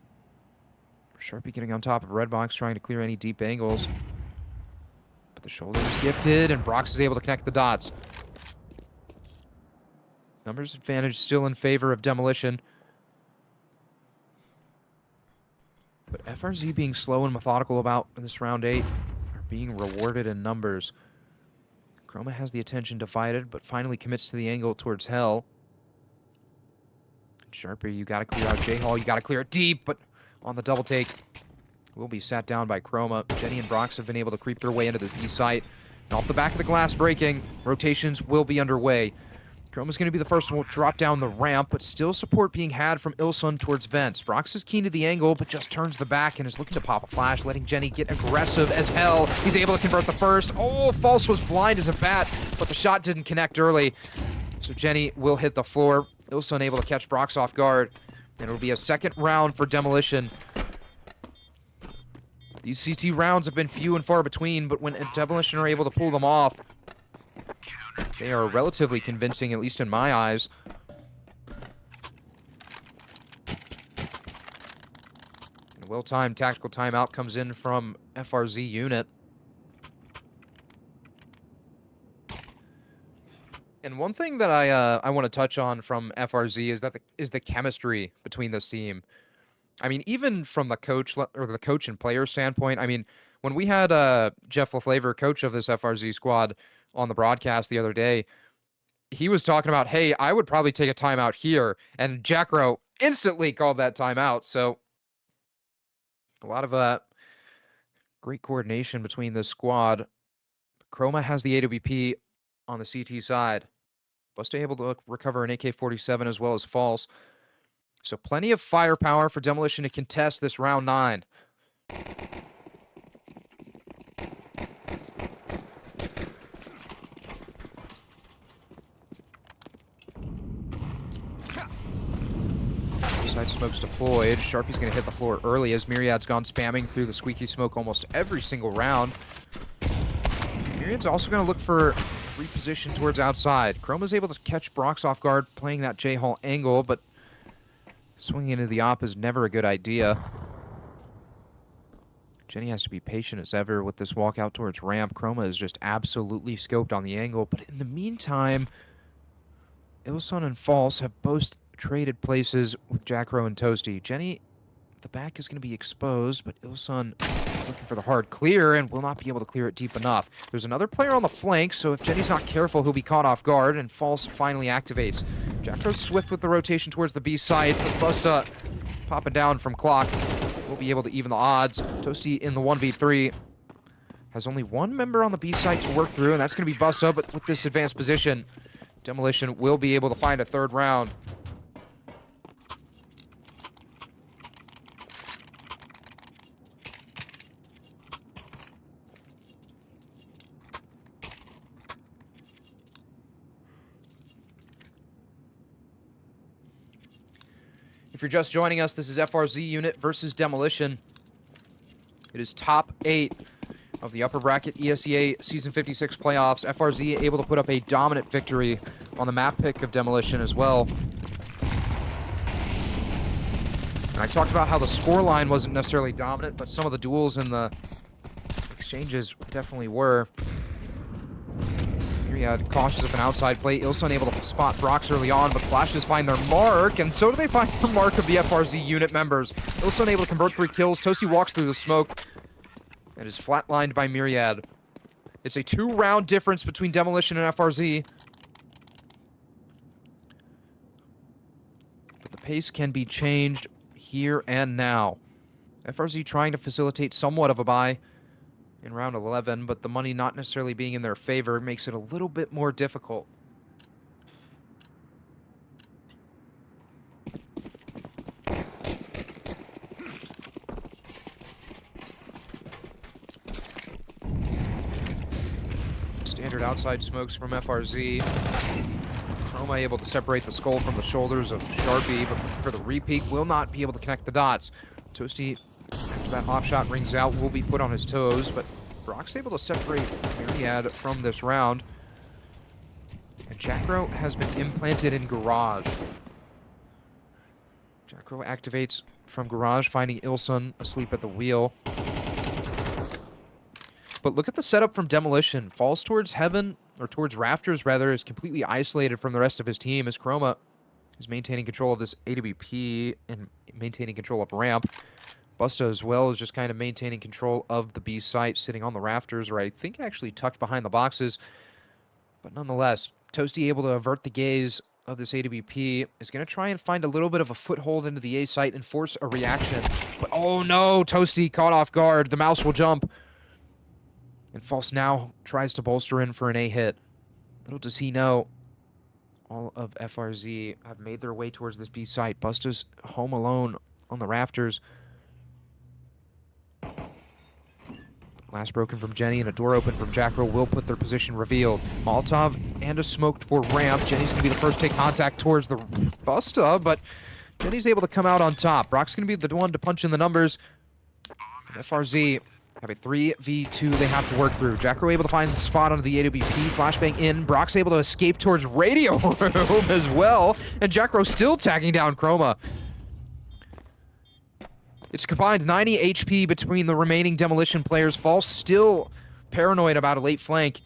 Sharpie getting on top of Red Box, trying to clear any deep angles. But the shoulder is gifted, and Brox is able to connect the dots. Numbers advantage still in favor of Demolition. But FRZ being slow and methodical about this round 8 are being rewarded in numbers. Chroma has the attention divided, but finally commits to the angle towards Hell. Sharpie, you gotta clear out J-Hall, you gotta clear it deep, but on the double take, will be sat down by Chroma. Jenny and Brox have been able to creep their way into the B site. And off the back of the glass breaking, rotations will be underway. Chroma's going to be the first one to drop down the ramp, but still support being had from Ilson towards vents. Brox is keen to the angle, but just turns the back and is looking to pop a flash, letting Jenny get aggressive as hell. He's able to convert the first. Oh, False was blind as a bat, but the shot didn't connect early. So Jenny will hit the floor. Ilson able to catch Brox off guard. And it'll be a second round for Demolition. These CT rounds have been few and far between, but when Demolition are able to pull them off, they are relatively convincing, at least in my eyes. A well-timed tactical timeout comes in from FRZ unit. And one thing that I want to touch on from FRZ is the chemistry between this team. I mean, even from the coach or the coach and player standpoint, I mean, when we had Jeff LaFlavor, coach of this FRZ squad, on the broadcast the other day, he was talking about, hey, I would probably take a timeout here, and Jackro instantly called that timeout. So a lot of great coordination between this squad. Chroma has the AWP on the CT side. Busta able to recover an AK-47 as well as false. So plenty of firepower for Demolition to contest this round 9. Side smokes deployed. Sharpie's going to hit the floor early as Myriad's gone spamming through the squeaky smoke almost every single round. Myriad's also going to look for reposition towards outside. Chroma's able to catch Brox off guard playing that J-Hall angle, but swinging into the op is never a good idea. Jenny has to be patient as ever with this walkout towards ramp. Chroma is just absolutely scoped on the angle, but in the meantime, Ilson and False have both traded places with Jackro and Toasty. Jenny, the back is going to be exposed, but Ilson looking for the hard clear and will not be able to clear it deep enough. There's another player on the flank, so if Jenny's not careful, he'll be caught off guard, and False finally activates. Jackro's swift with the rotation towards the B side, but Busta popping down from clock will be able to even the odds. Toasty in the 1v3 has only one member on the B side to work through, and that's going to be Busta, but with this advanced position, Demolition will be able to find a third round. If you're just joining us, this is FRZ unit versus Demolition. It is top 8 of the upper bracket ESEA Season 56 playoffs. FRZ able to put up a dominant victory on the map pick of Demolition as well. And I talked about how the scoreline wasn't necessarily dominant, but some of the duels and the exchanges definitely were. Myriad cautious of an outside play. Ilson able to spot Brox early on, but Flashes find their mark, and so do they find the mark of the FRZ unit members. Ilson able to convert 3 kills. Toasty walks through the smoke and is flatlined by Myriad. It's a 2-round difference between Demolition and FRZ. But the pace can be changed here and now. FRZ trying to facilitate somewhat of a bye in round 11, but the money not necessarily being in their favor makes it a little bit more difficult. Standard outside smokes from FRZ. Chroma able to separate the skull from the shoulders of Sharpie, but for the repeat will not be able to connect the dots. Toasty, after that hop shot rings out, will be put on his toes, but Brock's able to separate Myriad from this round. And Jackro has been implanted in Garage. Jackro activates from Garage, finding Ilson asleep at the wheel. But look at the setup from Demolition. Falls towards Heaven, or towards Rafters rather, is completely isolated from the rest of his team as Chroma is maintaining control of this AWP and maintaining control of ramp. Busta as well is just kind of maintaining control of the B site, sitting on the rafters, or I think actually tucked behind the boxes. But nonetheless, Toasty able to avert the gaze of this AWP, is going to try and find a little bit of a foothold into the A site and force a reaction. But oh no, Toasty caught off guard. The mouse will jump. And False now tries to bolster in for an A hit. Little does he know, all of FRZ have made their way towards this B site. Busta's home alone on the rafters. Glass broken from Jenny and a door open from Jackro will put their position revealed. Molotov and a smoked for ramp. Jenny's going to be the first to take contact towards the Busta, but Jenny's able to come out on top. Brock's going to be the one to punch in the numbers. And FRZ have a 3v2 they have to work through. Jackro able to find the spot under the AWP. Flashbang in. Brock's able to escape towards radio room as well. And Jackro still tagging down Chroma. It's combined 90 HP between the remaining Demolition players. False still paranoid about a late flank.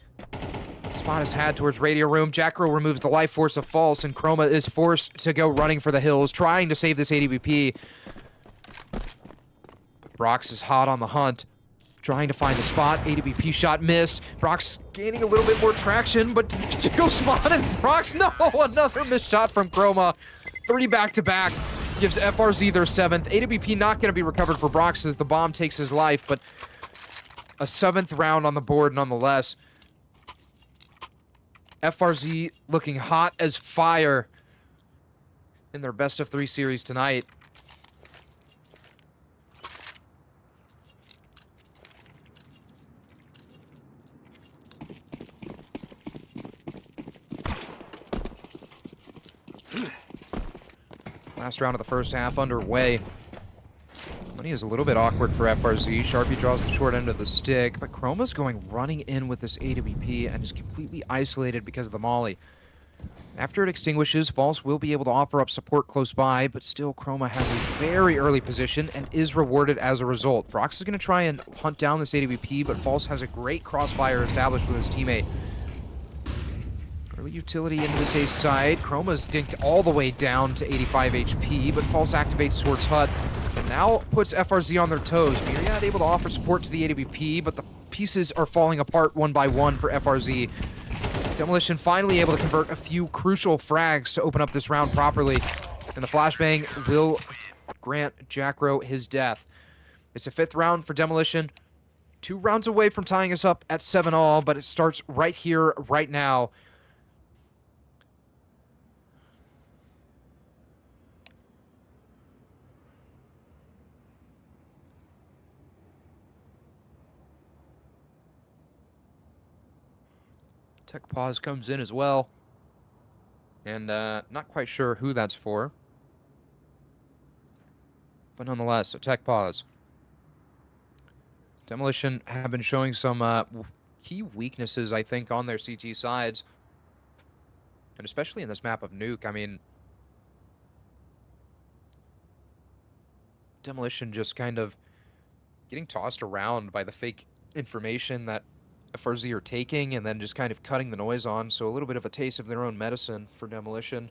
Spot is had towards Radio Room. Jackro removes the life force of False, and Chroma is forced to go running for the hills, trying to save this AWP. Brox is hot on the hunt, trying to find a spot. AWP shot missed. Brox gaining a little bit more traction, but go spotted. Brox, no! Another missed shot from Chroma. 3 back-to-back gives FRZ their 7th. AWP not going to be recovered for Brox as the bomb takes his life, but a 7th round on the board nonetheless. FRZ looking hot as fire in their best-of-3 series tonight. Last round of the first half underway. Money is a little bit awkward for FRZ. Sharpie draws the short end of the stick, but Chroma's going running in with this AWP and is completely isolated because of the molly. After it extinguishes, False will be able to offer up support close by, but still Chroma has a very early position and is rewarded as a result. Brox is going to try and hunt down this AWP, but False has a great crossfire established with his teammate. Early utility into this ace side. Chroma's dinked all the way down to 85 HP, but False activates towards Hut and now puts FRZ on their toes. Myriad able to offer support to the AWP, but the pieces are falling apart one by one for FRZ. Demolition finally able to convert a few crucial frags to open up this round properly, and the flashbang will grant Jackro his death. It's a 5th round for Demolition. 2 rounds away from tying us up at 7-all, but it starts right here, right now. Tech pause comes in as well. And not quite sure who that's for. But nonetheless, a tech pause. Demolition have been showing some key weaknesses, I think, on their CT sides. And especially in this map of Nuke. I mean, Demolition just kind of getting tossed around by the fake information that FRZ are taking and then just kind of cutting the noise on, so a little bit of a taste of their own medicine for Demolition.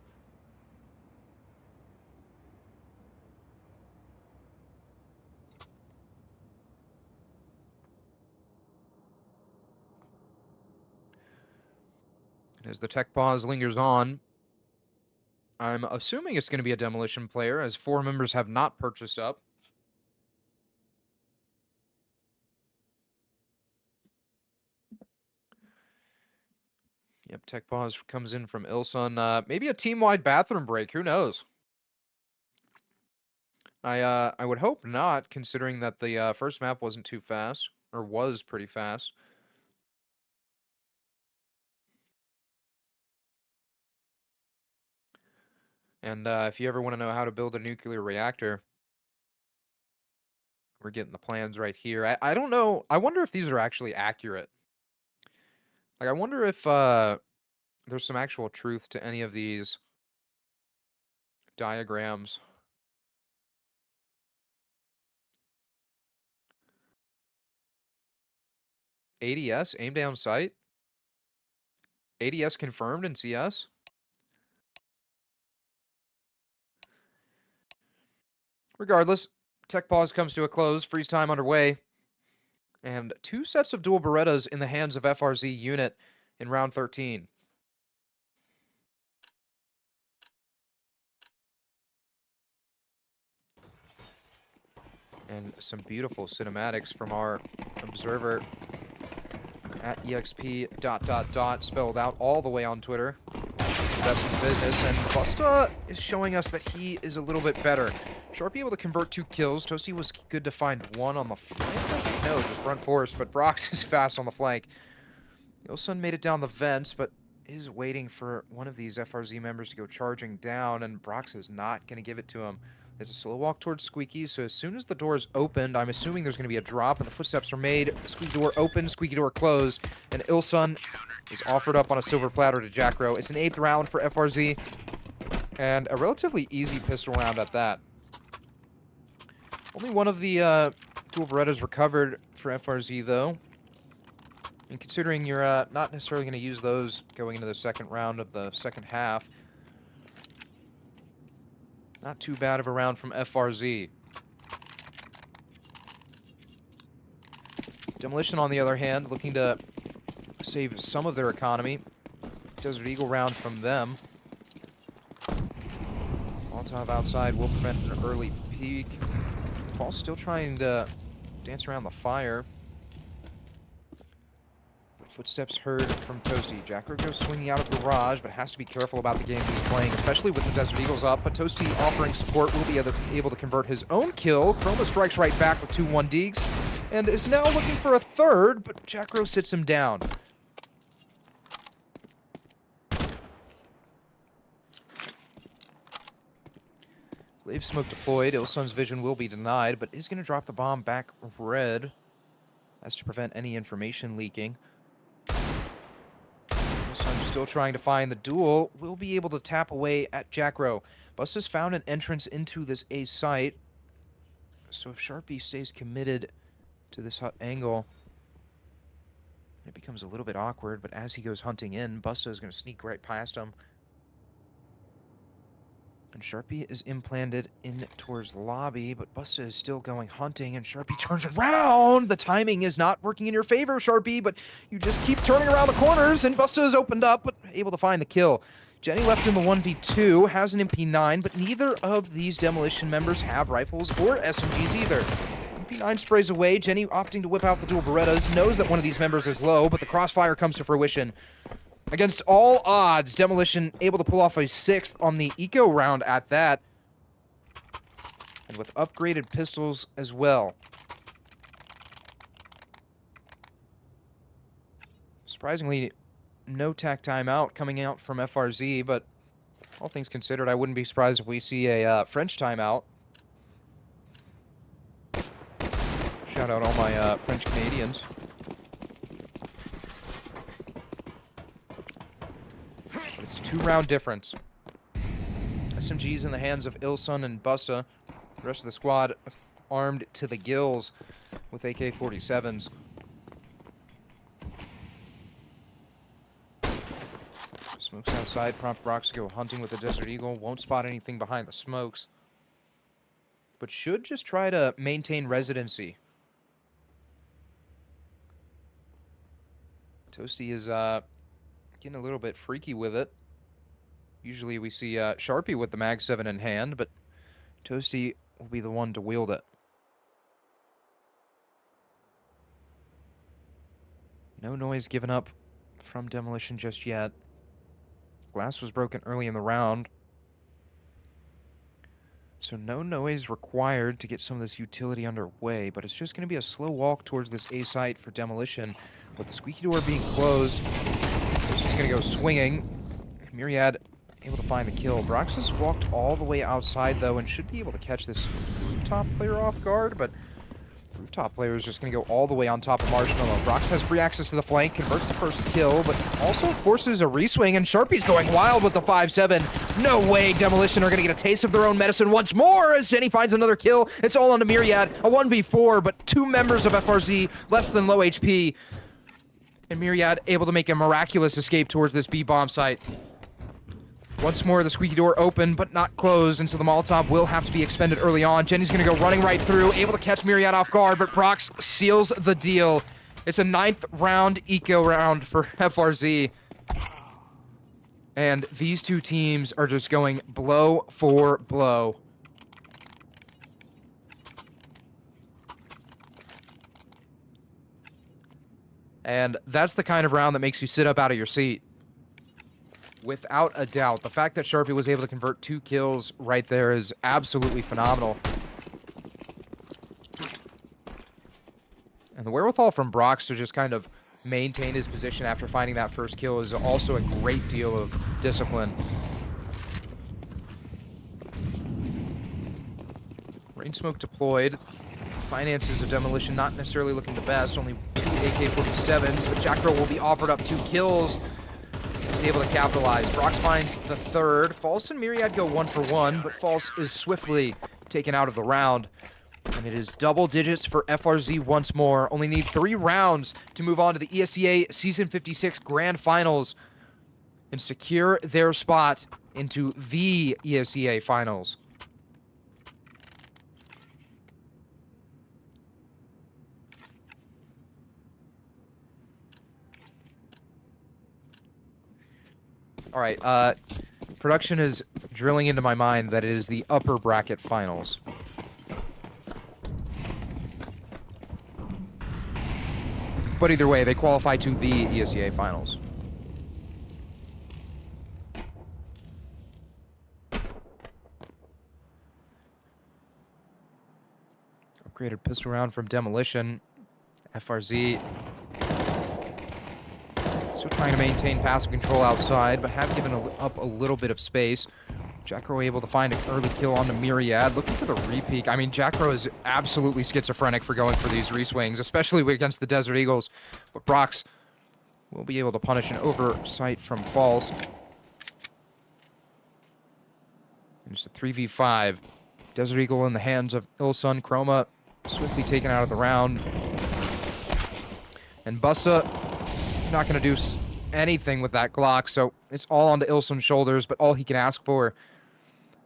And as the tech pause lingers on, I'm assuming it's going to be a Demolition player, as 4 members have not purchased up. Yep, tech pause comes in from Ilsun. Maybe a team-wide bathroom break. Who knows? I would hope not, considering that the first map wasn't too fast, or was pretty fast. And if you ever want to know how to build a nuclear reactor, we're getting the plans right here. I don't know. I wonder if these are actually accurate. Like, I wonder if there's some actual truth to any of these diagrams. ADS, aim down sight. ADS confirmed in CS. Regardless, tech pause comes to a close. Freeze time underway. And 2 sets of dual Berettas in the hands of FRZ unit in round 13. And some beautiful cinematics from our observer at exp ... spelled out all the way on Twitter. That's some business, and Busta is showing us that he is a little bit better. Sharpie able to convert 2 kills. Toasty was good to find 1 on the flank. No, just brunt force, but Brox is fast on the flank. Ilsun made it down the vents, but is waiting for one of these FRZ members to go charging down, and Brox is not going to give it to him. There's a slow walk towards Squeaky, so as soon as the door is opened, I'm assuming there's going to be a drop, and the footsteps are made. Squeaky door open, Squeaky door closed, and Ilsun is offered up on a silver platter to Jackro. It's an 8th round for FRZ, and a relatively easy pistol round at that. Only one of the dual Berettas recovered for FRZ, though. And considering you're not necessarily going to use those going into the second round of the second half, not too bad of a round from FRZ. Demolition, on the other hand, looking to save some of their economy. Desert Eagle round from them. Molotov outside will prevent an early peek. Paul's still trying to dance around the fire. Footsteps heard from Toasty. Jackro goes swinging out of the garage, but has to be careful about the game he's playing, especially with the Desert Eagles up. But Toasty offering support will be able to convert his own kill. Chroma strikes right back with 2-1 Deegs, and is now looking for a third, but Jackro sits him down. Glaive smoke deployed. Ilsun's vision will be denied, but is going to drop the bomb back red as to prevent any information leaking. Ilsun still trying to find the duel. Will be able to tap away at Jackro. Bust has found an entrance into this A site. So if Sharpie stays committed to this hot angle, it becomes a little bit awkward, but as he goes hunting in, Busta is going to sneak right past him. And Sharpie is implanted in towards the lobby, but Busta is still going hunting, and Sharpie turns around! The timing is not working in your favor, Sharpie, but you just keep turning around the corners, and Busta is opened up, but able to find the kill. Jenny left in the 1v2, has an MP9, but neither of these Demolition members have rifles or SMGs either. MP9 sprays away, Jenny opting to whip out the dual Berettas, knows that one of these members is low, but the crossfire comes to fruition. Against all odds, Demolition able to pull off a 6th on the eco round at that. And with upgraded pistols as well. Surprisingly, no tac timeout coming out from FRZ, but all things considered, I wouldn't be surprised if we see a French timeout. Shout out all my French Canadians. It's a 2-round difference. SMGs in the hands of Ilsun and Busta. The rest of the squad armed to the gills with AK-47s. Smokes outside, prompt Brox to go hunting with the Desert Eagle. Won't spot anything behind the smokes, but should just try to maintain residency. Toasty is getting a little bit freaky with it. Usually we see Sharpie with the Mag 7 in hand, but Toasty will be the one to wield it. No noise given up from Demolition just yet. Glass was broken early in the round, so no noise required to get some of this utility underway, but it's just going to be a slow walk towards this A site for Demolition, with the squeaky door being closed. She's going to go swinging. Myriad able to find the kill. Brox has walked all the way outside, though, and should be able to catch this rooftop player off guard, but rooftop player is just going to go all the way on top of Marshmallow. Brox has free access to the flank, converts the first kill, but also forces a reswing, and Sharpie's going wild with the 5-7. No way Demolition are going to get a taste of their own medicine once more as Jenny finds another kill. It's all on to Myriad. A 1v4, but 2 members of FRZ less than low HP. And Myriad able to make a miraculous escape towards this B-bomb site. Once more, the squeaky door open, but not closed, and so the Molotov will have to be expended early on. Jenny's going to go running right through, able to catch Myriad off guard, but Brox seals the deal. It's a 9th round eco round for FRZ. And these two teams are just going blow for blow. And that's the kind of round that makes you sit up out of your seat. Without a doubt. The fact that Sharpie was able to convert 2 kills right there is absolutely phenomenal. And the wherewithal from Brox to just kind of maintain his position after finding that first kill is also a great deal of discipline. Rain smoke deployed. Finances of Demolition not necessarily looking the best. Only 2 AK-47s, but Jackro will be offered up 2 kills. He's able to capitalize. Brox finds the third. False and Myriad go 1 for 1, but False is swiftly taken out of the round. And it is double digits for FRZ once more. Only need 3 rounds to move on to the ESEA Season 56 Grand Finals and secure their spot into the ESEA Finals. All right, production is drilling into my mind that it is the upper bracket finals. But either way, they qualify to the ESEA finals. Upgraded pistol round from Demolition. FRZ still trying to maintain passive control outside, but have given up a little bit of space. Jackro able to find an early kill on the Myriad, looking for the repeak. I mean, Jackro is absolutely schizophrenic for going for these reswings, especially against the Desert Eagles. But Brox will be able to punish an oversight from Falls. And it's a 3v5. Desert Eagle in the hands of Ilsun. Chroma swiftly taken out of the round. And Busta not going to do anything with that Glock, so it's all onto Ilsun's shoulders, but all he can ask for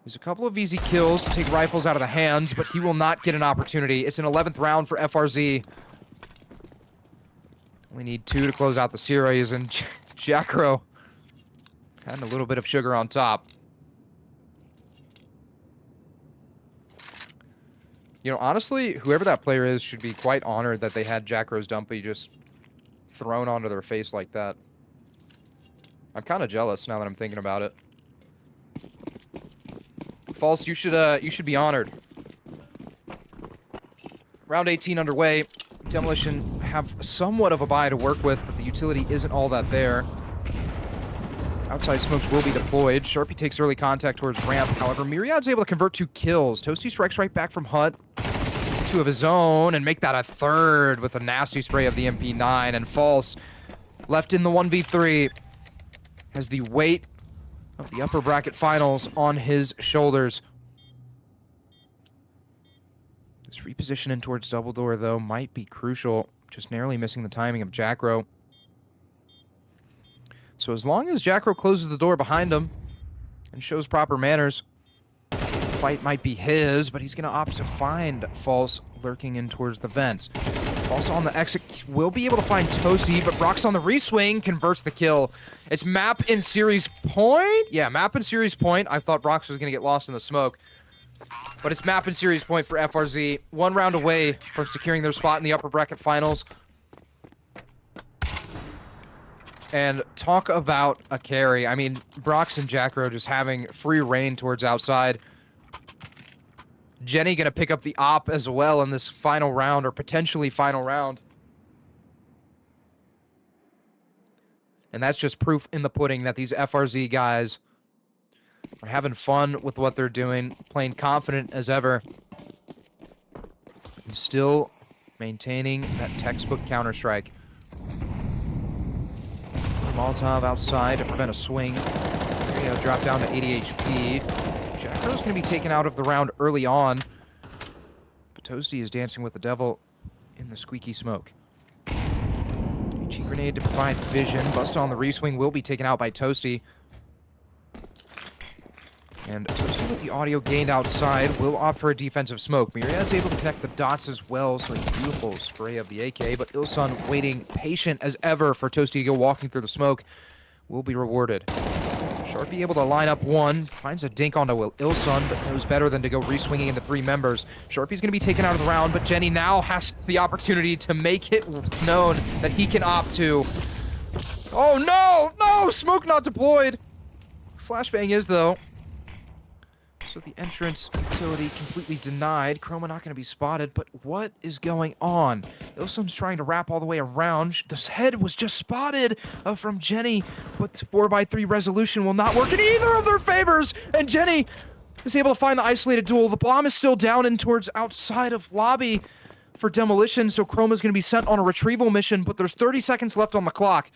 is a couple of easy kills to take rifles out of the hands, but he will not get an opportunity. It's an 11th round for FRZ. Only need 2 to close out the series, and Jackro had a little bit of sugar on top. You know, honestly, whoever that player is should be quite honored that they had Jackro's dumpy just thrown onto their face like that. I'm kind of jealous now that I'm thinking about it. False, you should be honored. Round 18 underway. Demolition have somewhat of a buy to work with, but the utility isn't all that there. Outside smokes will be deployed. Sharpie takes early contact towards ramp. However, Myriad's able to convert 2 kills. Toasty strikes right back from Hut. 2 of his own and make that a 3rd with a nasty spray of the MP9. And False left in the 1v3 has the weight of the upper bracket finals on his shoulders. This repositioning towards double door, though, might be crucial. Just narrowly missing the timing of Jackro. So as long as Jackro closes the door behind him and shows proper manners, the fight might be his, but he's going to opt to find False lurking in towards the vents. False on the exit will be able to find Toasty, but Brox on the reswing converts the kill. It's map in series point? Yeah, map in series point. I thought Brox was going to get lost in the smoke. But it's map in series point for FRZ. 1 round away from securing their spot in the upper bracket finals. And talk about a carry. I mean, Brox and Jackro just having free reign towards outside. Jenny going to pick up the op as well in this final round, or potentially final round. And that's just proof in the pudding that these FRZ guys are having fun with what they're doing, playing confident as ever, and still maintaining that textbook Counter-Strike. Molotov outside to prevent a swing. Drop down to 80 HP. Jackro's going to be taken out of the round early on. But Toasty is dancing with the devil in the squeaky smoke. Cheat grenade to provide vision. Busta on the reswing will be taken out by Toasty. And Toasty with the audio gained outside will opt for a defensive smoke. Myriad's able to connect the dots as well, so a beautiful spray of the AK, but Ilsun waiting patient as ever for Toasty to go walking through the smoke will be rewarded. Sharpie able to line up 1, finds a dink onto Ilsun, but knows better than to go reswinging into 3 members. Sharpie's going to be taken out of the round, but Jenny now has the opportunity to make it known that he can opt to. Oh no! No! Smoke not deployed! Flashbang is, though. So the entrance utility completely denied. Chroma not going to be spotted, but what is going on? Ilsun's trying to wrap all the way around. This head was just spotted from Jenny, but 4x3 resolution will not work in either of their favors, and Jenny is able to find the isolated duel. The bomb is still down and towards outside of lobby for Demolition, so Chroma's going to be sent on a retrieval mission, but there's 30 seconds left on the clock.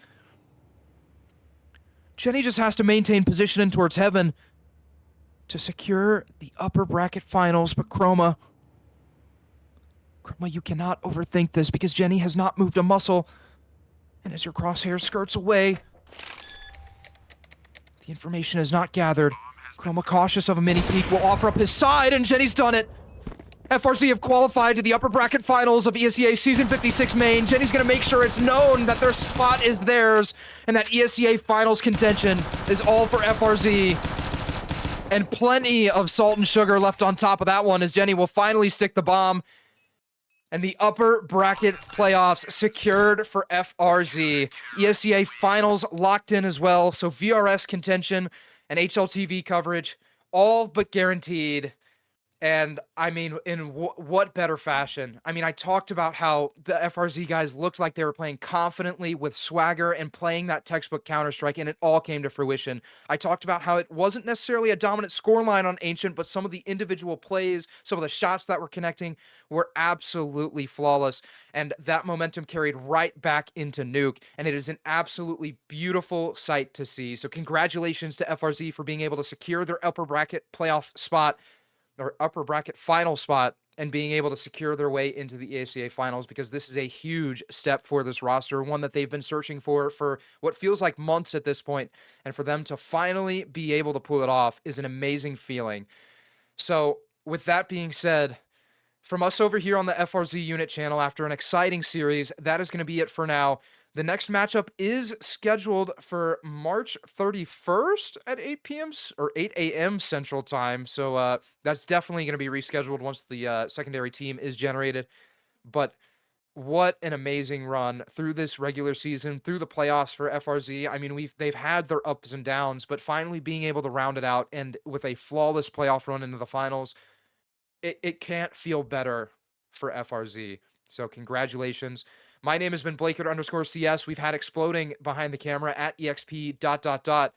Jenny just has to maintain position in towards heaven to secure the upper bracket finals, but Chroma Chroma, you cannot overthink this because Jenny has not moved a muscle. And as your crosshair skirts away, the information is not gathered. Chroma, cautious of a mini peek, will offer up his side, and Jenny's done it. FRZ have qualified to the upper bracket finals of ESEA Season 56 main. Jenny's gonna make sure it's known that their spot is theirs, and that ESEA finals contention is all for FRZ. And plenty of salt and sugar left on top of that one, as Jenny will finally stick the bomb. And the upper bracket playoffs secured for FRZ. ESEA finals locked in as well, so VRS contention and HLTV coverage all but guaranteed. And I mean, in what better fashion? I mean, I talked about how the FRZ guys looked like they were playing confidently with swagger and playing that textbook Counter-Strike, and it all came to fruition. I talked about how it wasn't necessarily a dominant scoreline on Ancient, but some of the individual plays, some of the shots that were connecting were absolutely flawless, and that momentum carried right back into Nuke, and it is an absolutely beautiful sight to see. So congratulations to FRZ for being able to secure their upper bracket playoff spot, or upper bracket final spot, and being able to secure their way into the ESEA finals, because this is a huge step for this roster, one that they've been searching for what feels like months at this point, and for them to finally be able to pull it off is an amazing feeling. So with that being said, from us over here on the FRZ unit channel, after an exciting series, that is going to be it for now. The next matchup is scheduled for March 31st at 8 p.m. or 8 a.m. Central Time. So that's definitely going to be rescheduled once the secondary team is generated. But what an amazing run through this regular season, through the playoffs for FRZ. I mean, they've had their ups and downs, but finally being able to round it out and with a flawless playoff run into the finals, it can't feel better for FRZ. So congratulations. My name has been Blaker_CS. We've had Exploding behind the camera at exp ...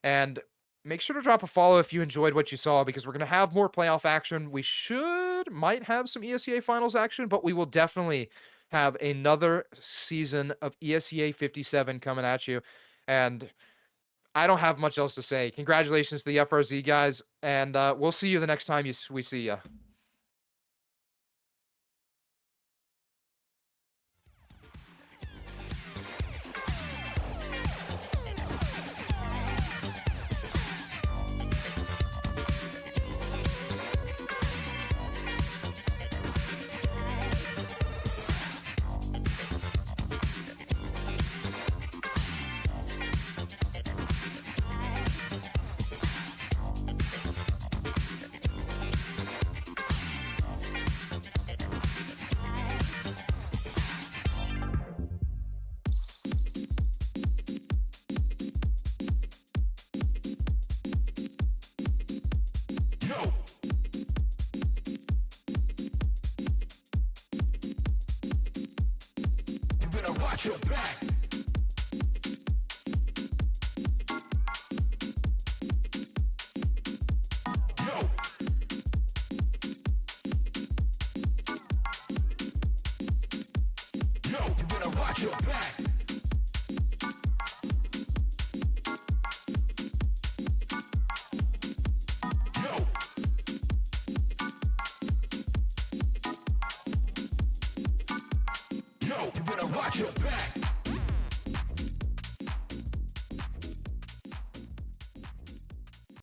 And make sure to drop a follow if you enjoyed what you saw, because we're going to have more playoff action. We might have some ESEA finals action, but we will definitely have another season of ESEA 57 coming at you. And I don't have much else to say. Congratulations to the FRZ guys, and we'll see you the next time we see you. Watch your back. Yo. Yo, you better watch your back. Yo. Yo, you better watch your back.